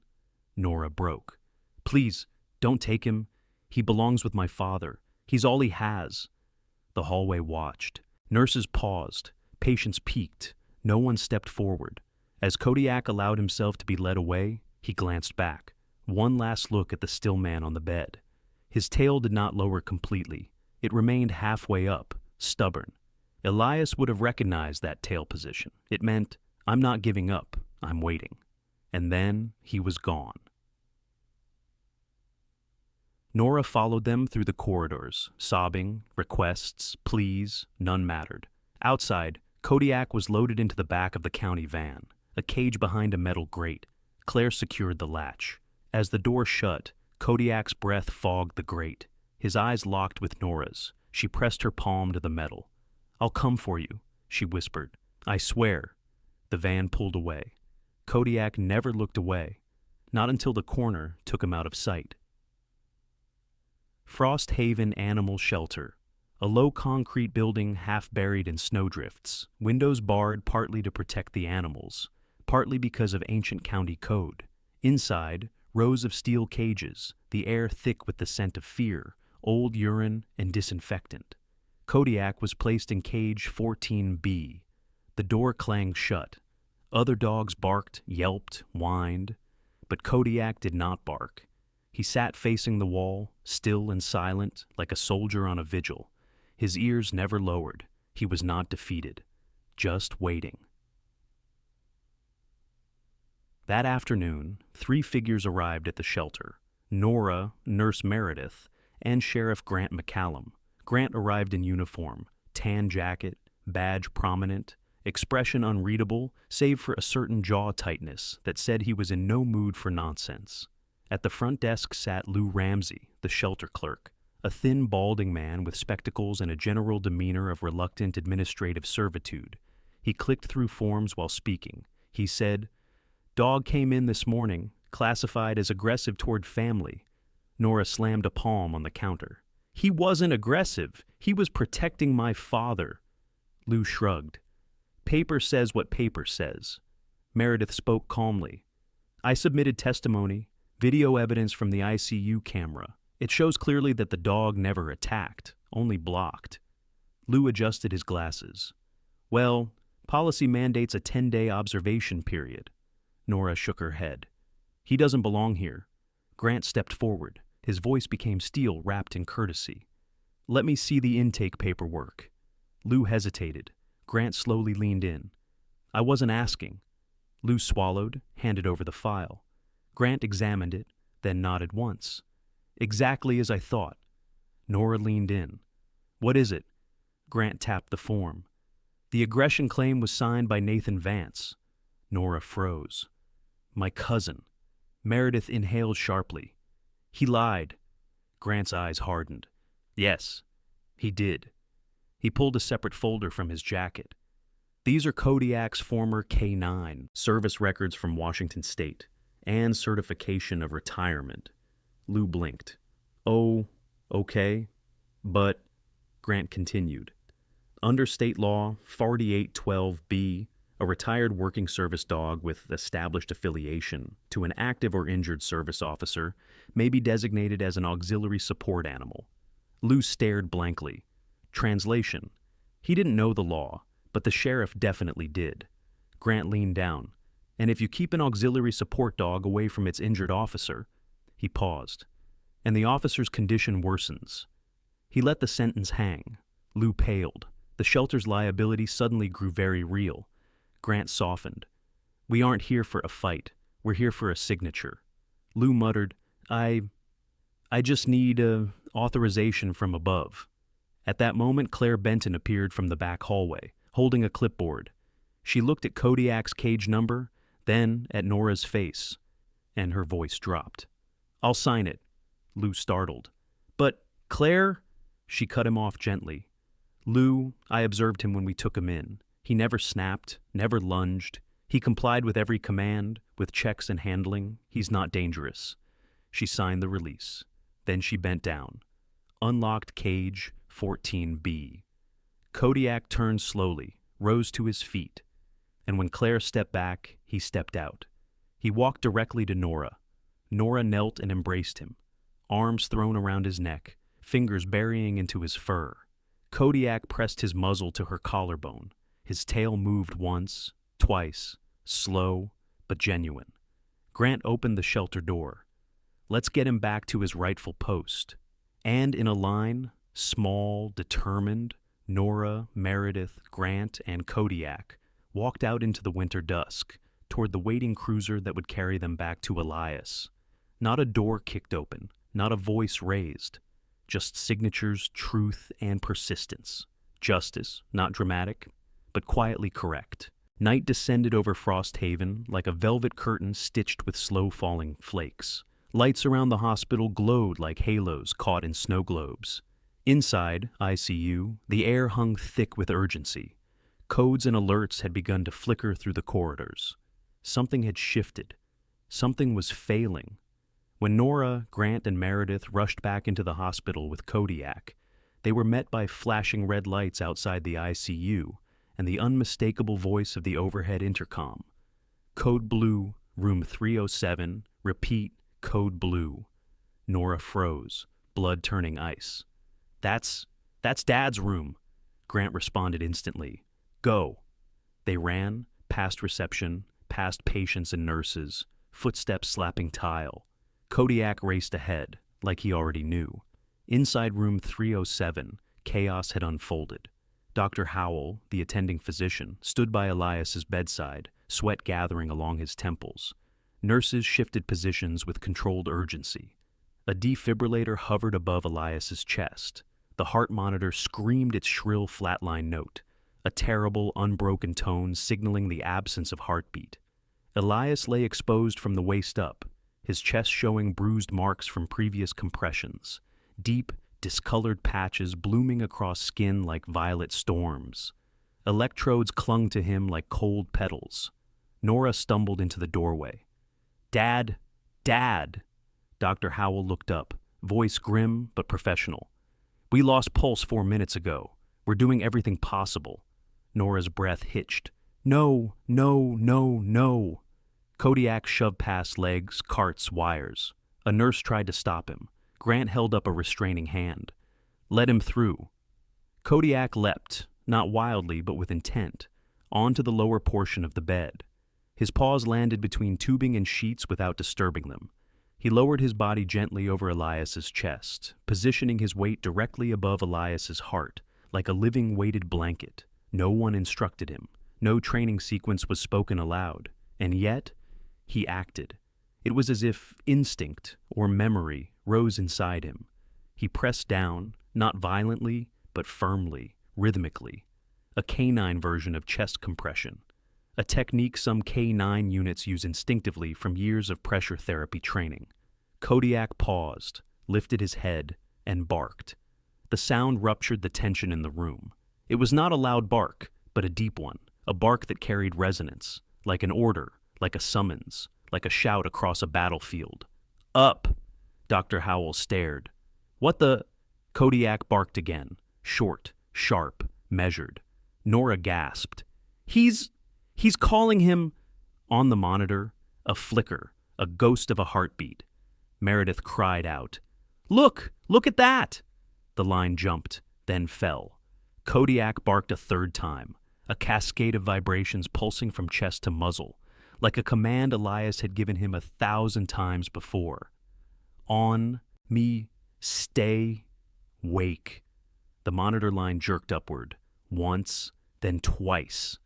Nora broke. Please, don't take him. He belongs with my father. He's all he has. The hallway watched. Nurses paused. Patients peeked. No one stepped forward. As Kodiak allowed himself to be led away, he glanced back. One last look at the still man on the bed. His tail did not lower completely. It remained halfway up, stubborn. Elias would have recognized that tail position. It meant, I'm not giving up, I'm waiting. And then he was gone. Nora followed them through the corridors, sobbing, requests, pleas, none mattered. Outside, Kodiak was loaded into the back of the county van, a cage behind a metal grate. Claire secured the latch. As the door shut, Kodiak's breath fogged the grate. His eyes locked with Nora's. She pressed her palm to the metal. I'll come for you, she whispered. I swear. The van pulled away. Kodiak never looked away, not until the corner took him out of sight. Frost Haven Animal Shelter, a low concrete building half buried in snowdrifts, windows barred partly to protect the animals, partly because of ancient county code. Inside, rows of steel cages, the air thick with the scent of fear, old urine, and disinfectant. Kodiak was placed in cage 14B. The door clanged shut. Other dogs barked, yelped, whined, but Kodiak did not bark. He sat facing the wall, still and silent, like a soldier on a vigil. His ears never lowered. He was not defeated, just waiting. That afternoon, 3 figures arrived at the shelter. Nora, Nurse Meredith, and Sheriff Grant McCallum. Grant arrived in uniform, tan jacket, badge prominent, expression unreadable save for a certain jaw tightness that said he was in no mood for nonsense. At the front desk sat Lou Ramsey, the shelter clerk, a thin, balding man with spectacles and a general demeanor of reluctant administrative servitude. He clicked through forms while speaking. He said, Dog came in this morning, classified as aggressive toward family. Nora slammed a palm on the counter. He wasn't aggressive. He was protecting my father. Lou shrugged. Paper says what paper says. Meredith spoke calmly. I submitted testimony, video evidence from the ICU camera. It shows clearly that the dog never attacked, only blocked. Lou adjusted his glasses. Well, policy mandates a 10-day observation period. Nora shook her head. He doesn't belong here. Grant stepped forward. His voice became steel wrapped in courtesy. Let me see the intake paperwork. Lou hesitated. Grant slowly leaned in. I wasn't asking. Lou swallowed, handed over the file. Grant examined it, then nodded once. Exactly as I thought. Nora leaned in. What is it? Grant tapped the form. The aggression claim was signed by Nathan Vance. Nora froze. My cousin. Meredith inhaled sharply. He lied. Grant's eyes hardened. Yes, he did. He pulled a separate folder from his jacket. These are Kodiak's former K-9 service records from Washington State and certification of retirement. Lou blinked. Oh, okay, but, Grant continued. Under state law 4812B, a retired working service dog with established affiliation to an active or injured service officer may be designated as an auxiliary support animal. Lou stared blankly. Translation. He didn't know the law, but the sheriff definitely did. Grant leaned down. And if you keep an auxiliary support dog away from its injured officer... He paused. And the officer's condition worsens. He let the sentence hang. Lou paled. The shelter's liability suddenly grew very real. Grant softened. We aren't here for a fight. We're here for a signature. Lou muttered, I just need authorization from above. At that moment, Claire Benton appeared from the back hallway, holding a clipboard. She looked at Kodiak's cage number, then at Nora's face, and her voice dropped. I'll sign it. Lou startled. But, Claire... She cut him off gently. Lou, I observed him when we took him in. He never snapped, never lunged. He complied with every command, with checks and handling. He's not dangerous. She signed the release. Then she bent down. Unlocked cage 14B. Kodiak turned slowly, rose to his feet. And when Claire stepped back, he stepped out. He walked directly to Nora. Nora knelt and embraced him, arms thrown around his neck, fingers burying into his fur. Kodiak pressed his muzzle to her collarbone. His tail moved once, twice, slow, but genuine. Grant opened the shelter door. Let's get him back to his rightful post. And in a line, small, determined, Nora, Meredith, Grant, and Kodiak walked out into the winter dusk, toward the waiting cruiser that would carry them back to Elias. Not a door kicked open, not a voice raised. Just signatures, truth, and persistence. Justice, not dramatic, but quietly correct. Night descended over Frost Haven like a velvet curtain stitched with slow-falling flakes. Lights around the hospital glowed like halos caught in snow globes. Inside, ICU, the air hung thick with urgency. Codes and alerts had begun to flicker through the corridors. Something had shifted. Something was failing. When Nora, Grant, and Meredith rushed back into the hospital with Kodiak, they were met by flashing red lights outside the ICU and the unmistakable voice of the overhead intercom. Code Blue, room 307, repeat, Code Blue. Nora froze, blood turning ice. That's Dad's room, Grant responded instantly. Go. They ran, past reception, past patients and nurses, footsteps slapping tile. Kodiak raced ahead, like he already knew. Inside room 307, chaos had unfolded. Dr. Howell, the attending physician, stood by Elias's bedside, sweat gathering along his temples. Nurses shifted positions with controlled urgency. A defibrillator hovered above Elias's chest. The heart monitor screamed its shrill flatline note, a terrible, unbroken tone signaling the absence of heartbeat. Elias lay exposed from the waist up, his chest showing bruised marks from previous compressions, deep, discolored patches blooming across skin like violet storms. Electrodes clung to him like cold petals. Nora stumbled into the doorway. Dad! Dad! Dr. Howell looked up, voice grim but professional. We lost pulse 4 minutes ago. We're doing everything possible. Nora's breath hitched. No, no, no, no. Kodiak shoved past legs, carts, wires. A nurse tried to stop him. Grant held up a restraining hand. Let him through. Kodiak leapt, not wildly but with intent, onto the lower portion of the bed. His paws landed between tubing and sheets without disturbing them. He lowered his body gently over Elias's chest, positioning his weight directly above Elias's heart, like a living weighted blanket. No one instructed him. No training sequence was spoken aloud. And yet, he acted. It was as if instinct or memory rose inside him. He pressed down, not violently, but firmly, rhythmically. A canine version of chest compression. A technique some K9 units use instinctively from years of pressure therapy training. Kodiak paused, lifted his head, and barked. The sound ruptured the tension in the room. It was not a loud bark, but a deep one, a bark that carried resonance, like an order, like a summons, like a shout across a battlefield. Up! Dr. Howell stared. What the... Kodiak barked again, short, sharp, measured. Nora gasped. He's calling him... On the monitor, a flicker, a ghost of a heartbeat. Meredith cried out. Look! Look at that! The line jumped, then fell. Kodiak barked a third time, a cascade of vibrations pulsing from chest to muzzle, like a command Elias had given him 1,000 times before. On, me, stay, wake. The monitor line jerked upward, once, then twice.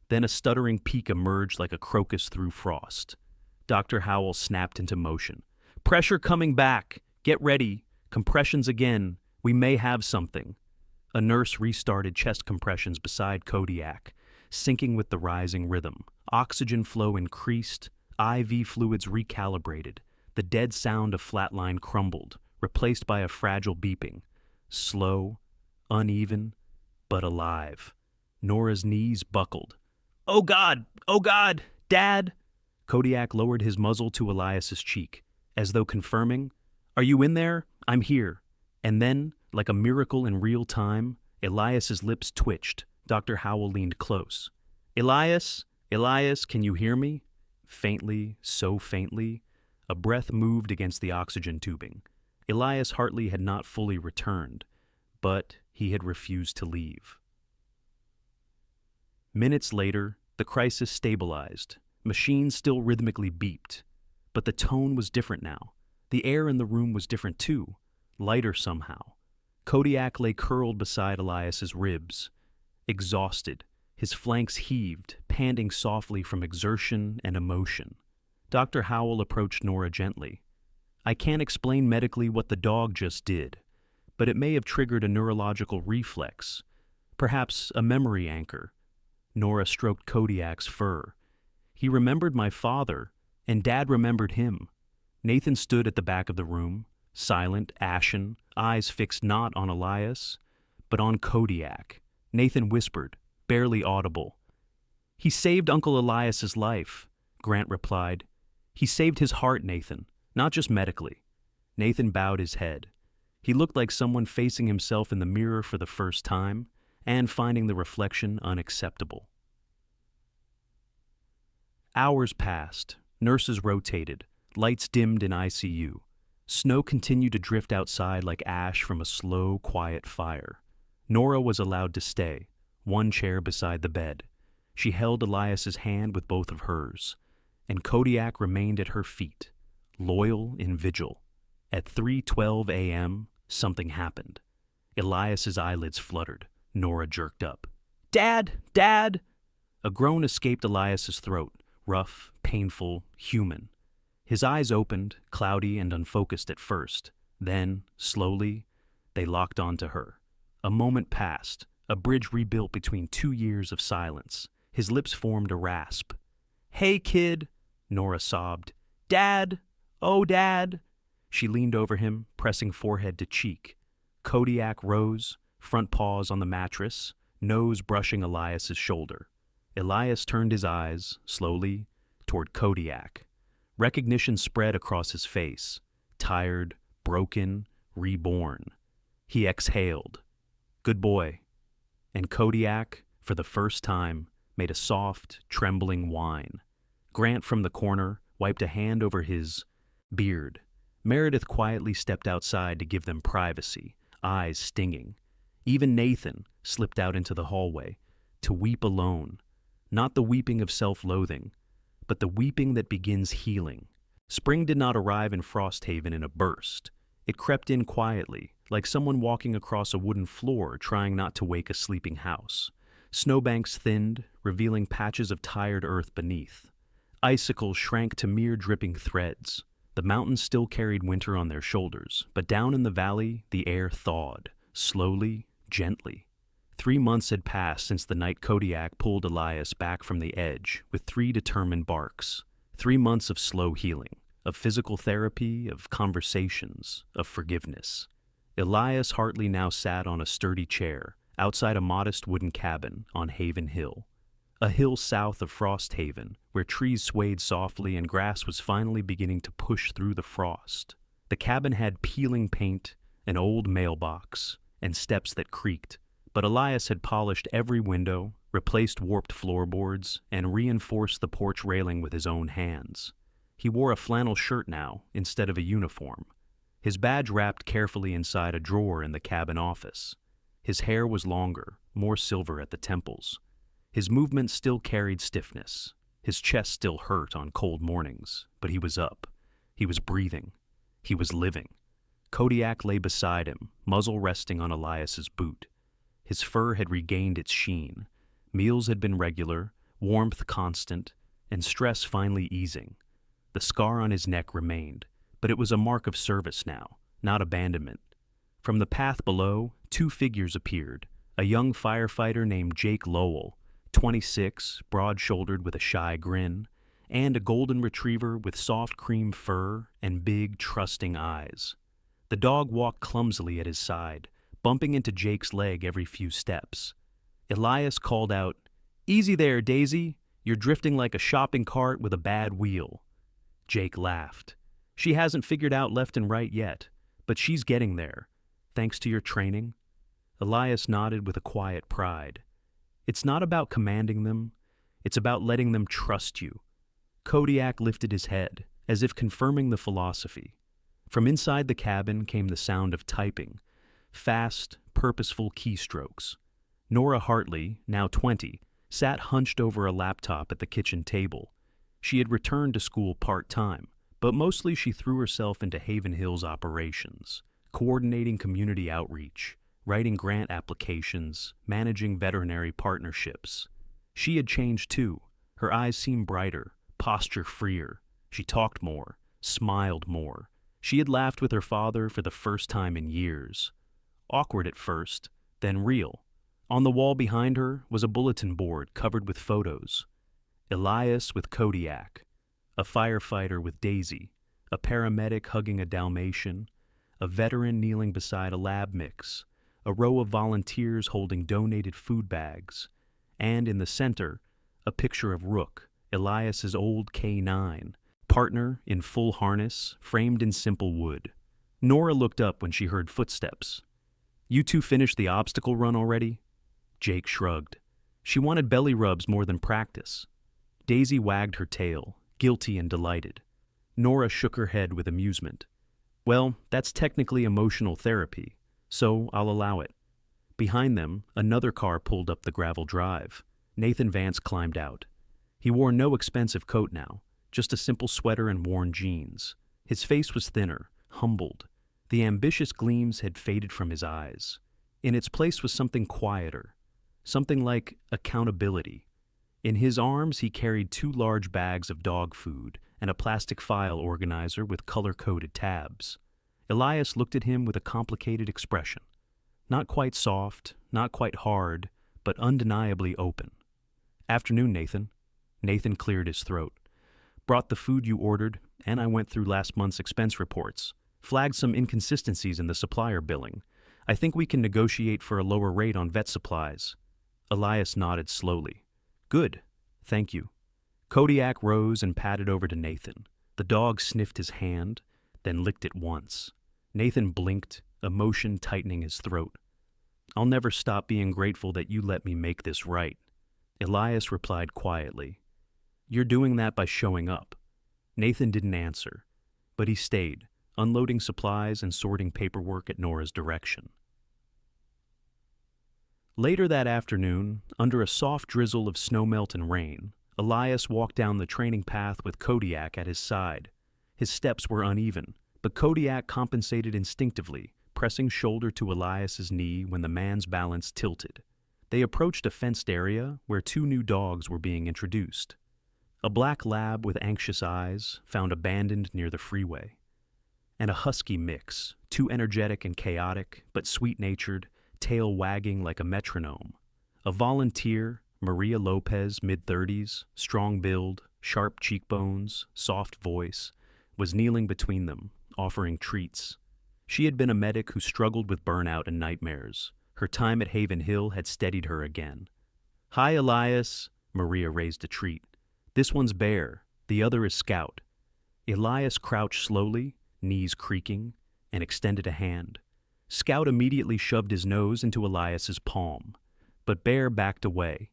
Then a stuttering peak emerged like a crocus through frost. Dr. Howell snapped into motion. Pressure coming back. Get ready. Compressions again. We may have something. A nurse restarted chest compressions beside Kodiak, syncing with the rising rhythm. Oxygen flow increased, IV fluids recalibrated. The dead sound of flatline crumbled, replaced by a fragile beeping. Slow, uneven, but alive. Nora's knees buckled. Oh God! Oh God! Dad! Kodiak lowered his muzzle to Elias's cheek, as though confirming, Are you in there? I'm here. And then, like a miracle in real time, Elias's lips twitched. Dr. Howell leaned close. Elias? Elias, can you hear me? Faintly, so faintly, a breath moved against the oxygen tubing. Elias Hartley had not fully returned, but he had refused to leave. Minutes later, the crisis stabilized. Machines still rhythmically beeped, but the tone was different now. The air in the room was different too, lighter somehow. Kodiak lay curled beside Elias's ribs, exhausted, his flanks heaved, panting softly from exertion and emotion. Dr. Howell approached Nora gently. I can't explain medically what the dog just did, but it may have triggered a neurological reflex, perhaps a memory anchor. Nora stroked Kodiak's fur. He remembered my father, and Dad remembered him. Nathan stood at the back of the room, silent, ashen, eyes fixed not on Elias, but on Kodiak. Nathan whispered, barely audible. He saved Uncle Elias's life, Grant replied. He saved his heart, Nathan, not just medically. Nathan bowed his head. He looked like someone facing himself in the mirror for the first time, and finding the reflection unacceptable. Hours passed. Nurses rotated. Lights dimmed in ICU. Snow continued to drift outside like ash from a slow, quiet fire. Nora was allowed to stay, one chair beside the bed. She held Elias's hand with both of hers, and Kodiak remained at her feet, loyal in vigil. At 3:12 a.m., something happened. Elias's eyelids fluttered. Nora jerked up. Dad! Dad! A groan escaped Elias's throat, rough, painful, human. His eyes opened, cloudy and unfocused at first. Then, slowly, they locked onto her. A moment passed, a bridge rebuilt between 2 years of silence. His lips formed a rasp. Hey, kid, Nora sobbed. Dad! Oh, Dad! She leaned over him, pressing forehead to cheek. Kodiak rose, front paws on the mattress, nose brushing Elias's shoulder. Elias turned his eyes, slowly, toward Kodiak. Recognition spread across his face. Tired, broken, reborn. He exhaled. Good boy. And Kodiak, for the first time, made a soft, trembling whine. Grant from the corner wiped a hand over his beard. Meredith quietly stepped outside to give them privacy, eyes stinging. Even Nathan slipped out into the hallway, to weep alone. Not the weeping of self-loathing, but the weeping that begins healing. Spring did not arrive in Frosthaven in a burst. It crept in quietly, like someone walking across a wooden floor trying not to wake a sleeping house. Snowbanks thinned, revealing patches of tired earth beneath. Icicles shrank to mere dripping threads. The mountains still carried winter on their shoulders, but down in the valley, the air thawed, slowly, gently. 3 months had passed since the night Kodiak pulled Elias back from the edge with 3 determined barks. 3 months of slow healing, of physical therapy, of conversations, of forgiveness. Elias Hartley now sat on a sturdy chair outside a modest wooden cabin on Haven Hill. A hill south of Frosthaven, where trees swayed softly and grass was finally beginning to push through the frost. The cabin had peeling paint, an old mailbox, and steps that creaked, but Elias had polished every window, replaced warped floorboards, and reinforced the porch railing with his own hands. He wore a flannel shirt now, instead of a uniform. his badge wrapped carefully inside a drawer in the cabin office. His hair was longer, more silver at the temples. His movements still carried stiffness. His chest still hurt on cold mornings, but he was up. He was breathing. He was living. Kodiak lay beside him, muzzle resting on Elias's boot. His fur had regained its sheen. Meals had been regular, warmth constant, and stress finally easing. The scar on his neck remained, but it was a mark of service now, not abandonment. From the path below, two figures appeared, a young firefighter named Jake Lowell, 26, broad-shouldered with a shy grin, and a golden retriever with soft cream fur and big, trusting eyes. The dog walked clumsily at his side, bumping into Jake's leg every few steps. Elias called out, "Easy there, Daisy. You're drifting like a shopping cart with a bad wheel." Jake laughed. "She hasn't figured out left and right yet, but she's getting there, thanks to your training." Elias nodded with a quiet pride. "It's not about commanding them. It's about letting them trust you." Kodiak lifted his head, as if confirming the philosophy. From inside the cabin came the sound of typing, fast, purposeful keystrokes. Nora Hartley, now 20, sat hunched over a laptop at the kitchen table. She had returned to school part-time, but mostly she threw herself into Haven Hills operations, coordinating community outreach, writing grant applications, managing veterinary partnerships. She had changed too. Her eyes seemed brighter, posture freer. She talked more, smiled more. She had laughed with her father for the first time in years. Awkward at first, then real. On the wall behind her was a bulletin board covered with photos. Elias with Kodiak, a firefighter with Daisy, a paramedic hugging a Dalmatian, a veteran kneeling beside a lab mix, a row of volunteers holding donated food bags, and in the center, a picture of Rook, Elias's old K9, partner in full harness, framed in simple wood. Nora looked up when she heard footsteps. "You two finished the obstacle run already?" Jake shrugged. She wanted belly rubs more than practice. Daisy wagged her tail, guilty and delighted. Nora shook her head with amusement. "Well, that's technically emotional therapy, so I'll allow it." Behind them, another car pulled up the gravel drive. Nathan Vance climbed out. He wore no expensive coat now, just a simple sweater and worn jeans. His face was thinner, humbled. The ambitious gleams had faded from his eyes. In its place was something quieter, something like accountability. In his arms, he carried 2 large bags of dog food and a plastic file organizer with color-coded tabs. Elias looked at him with a complicated expression. Not quite soft, not quite hard, but undeniably open. "Afternoon, Nathan." Nathan cleared his throat. "Brought the food you ordered, and I went through last month's expense reports. Flagged some inconsistencies in the supplier billing. I think we can negotiate for a lower rate on vet supplies." Elias nodded slowly. "Good. Thank you." Kodiak rose and padded over to Nathan. The dog sniffed his hand, then licked it once. Nathan blinked, emotion tightening his throat. "I'll never stop being grateful that you let me make this right." Elias replied quietly. "You're doing that by showing up." Nathan didn't answer, but he stayed, unloading supplies and sorting paperwork at Nora's direction. Later that afternoon, under a soft drizzle of snowmelt and rain, Elias walked down the training path with Kodiak at his side. His steps were uneven, but Kodiak compensated instinctively, pressing shoulder to Elias's knee when the man's balance tilted. They approached a fenced area where 2 new dogs were being introduced. A black lab with anxious eyes, found abandoned near the freeway, and a husky mix, too energetic and chaotic, but sweet-natured, tail wagging like a metronome. A volunteer, Maria Lopez, mid-30s, strong build, sharp cheekbones, soft voice, was kneeling between them, offering treats. She had been a medic who struggled with burnout and nightmares. Her time at Haven Hill had steadied her again. "Hi, Elias," Maria raised a treat. "This one's Bear, the other is Scout." Elias crouched slowly, knees creaking, and extended a hand. Scout immediately shoved his nose into Elias's palm, but Bear backed away.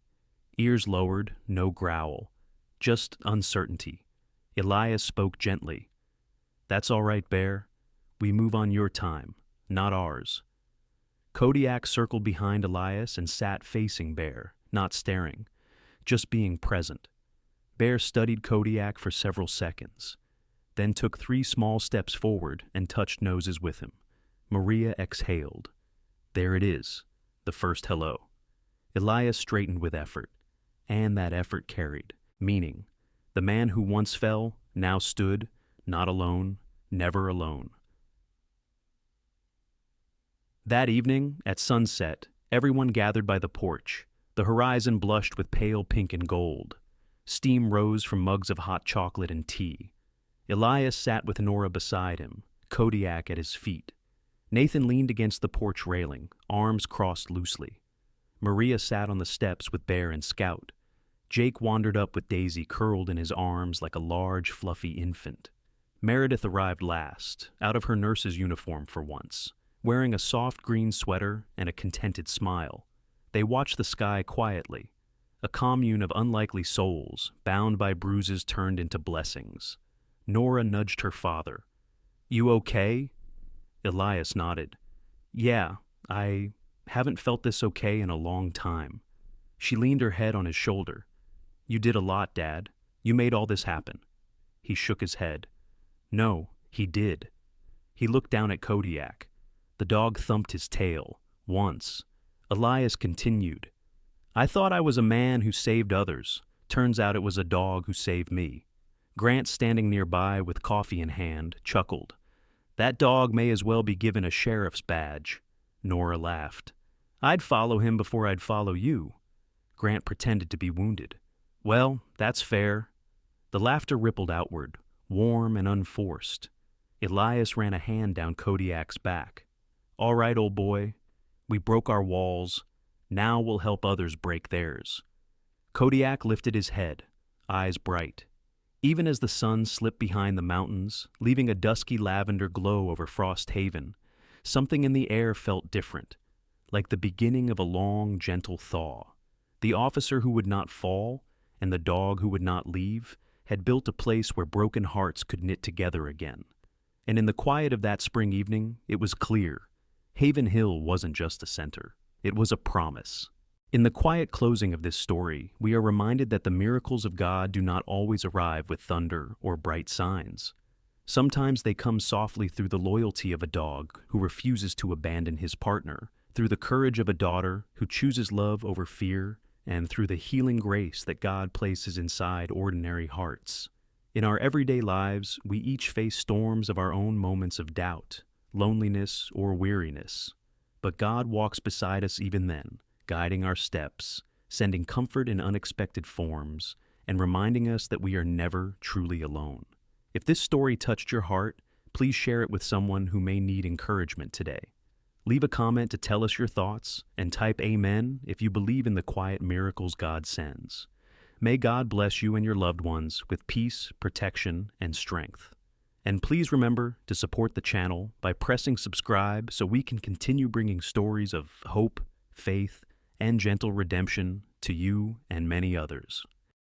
Ears lowered, no growl, just uncertainty. Elias spoke gently. "That's all right, Bear. We move on your time, not ours. Kodiak circled behind Elias and sat facing Bear, not staring, just being present. Bear studied Kodiak for several seconds, then took 3 small steps forward and touched noses with him. Maria exhaled. There it is, the first hello. Elias straightened with effort, and that effort carried, meaning the man who once fell now stood, not alone, never alone. That evening, at sunset, everyone gathered by the porch. The horizon blushed with pale pink and gold. Steam rose from mugs of hot chocolate and tea. Elias sat with Nora beside him, Kodiak at his feet. Nathan leaned against the porch railing, arms crossed loosely. Maria sat on the steps with Bear and Scout. Jake wandered up with Daisy curled in his arms like a large, fluffy infant. Meredith arrived last, out of her nurse's uniform for once, wearing a soft green sweater and a contented smile. They watched the sky quietly, a commune of unlikely souls, bound by bruises turned into blessings. Nora nudged her father. You okay? Elias nodded. Yeah, I haven't felt this okay in a long time. She leaned her head on his shoulder. You did a lot, Dad. You made all this happen. He shook his head. No, he did. He looked down at Kodiak. The dog thumped his tail, once. Elias continued. I thought I was a man who saved others. Turns out it was a dog who saved me. Grant, standing nearby with coffee in hand, chuckled. That dog may as well be given a sheriff's badge. Nora laughed. I'd follow him before I'd follow you. Grant pretended to be wounded. Well, that's fair. The laughter rippled outward, warm and unforced. Elias ran a hand down Kodiak's back. All right, old boy. We broke our walls. Now we'll help others break theirs. Kodiak lifted his head, eyes bright. Even as the sun slipped behind the mountains, leaving a dusky lavender glow over Frost Haven, something in the air felt different, like the beginning of a long, gentle thaw. The officer who would not fall, and the dog who would not leave, had built a place where broken hearts could knit together again. And in the quiet of that spring evening, it was clear. Haven Hill wasn't just a center. It was a promise. In the quiet closing of this story, we are reminded that the miracles of God do not always arrive with thunder or bright signs. Sometimes they come softly through the loyalty of a dog who refuses to abandon his partner, through the courage of a daughter who chooses love over fear, and through the healing grace that God places inside ordinary hearts. In our everyday lives, we each face storms of our own moments of doubt, loneliness, or weariness. But God walks beside us even then, guiding our steps, sending comfort in unexpected forms, and reminding us that we are never truly alone. If this story touched your heart, please share it with someone who may need encouragement today. Leave a comment to tell us your thoughts, and type Amen if you believe in the quiet miracles God sends. May God bless you and your loved ones with peace, protection, and strength. And please remember to support the channel by pressing subscribe so we can continue bringing stories of hope, faith, and gentle redemption to you and many others.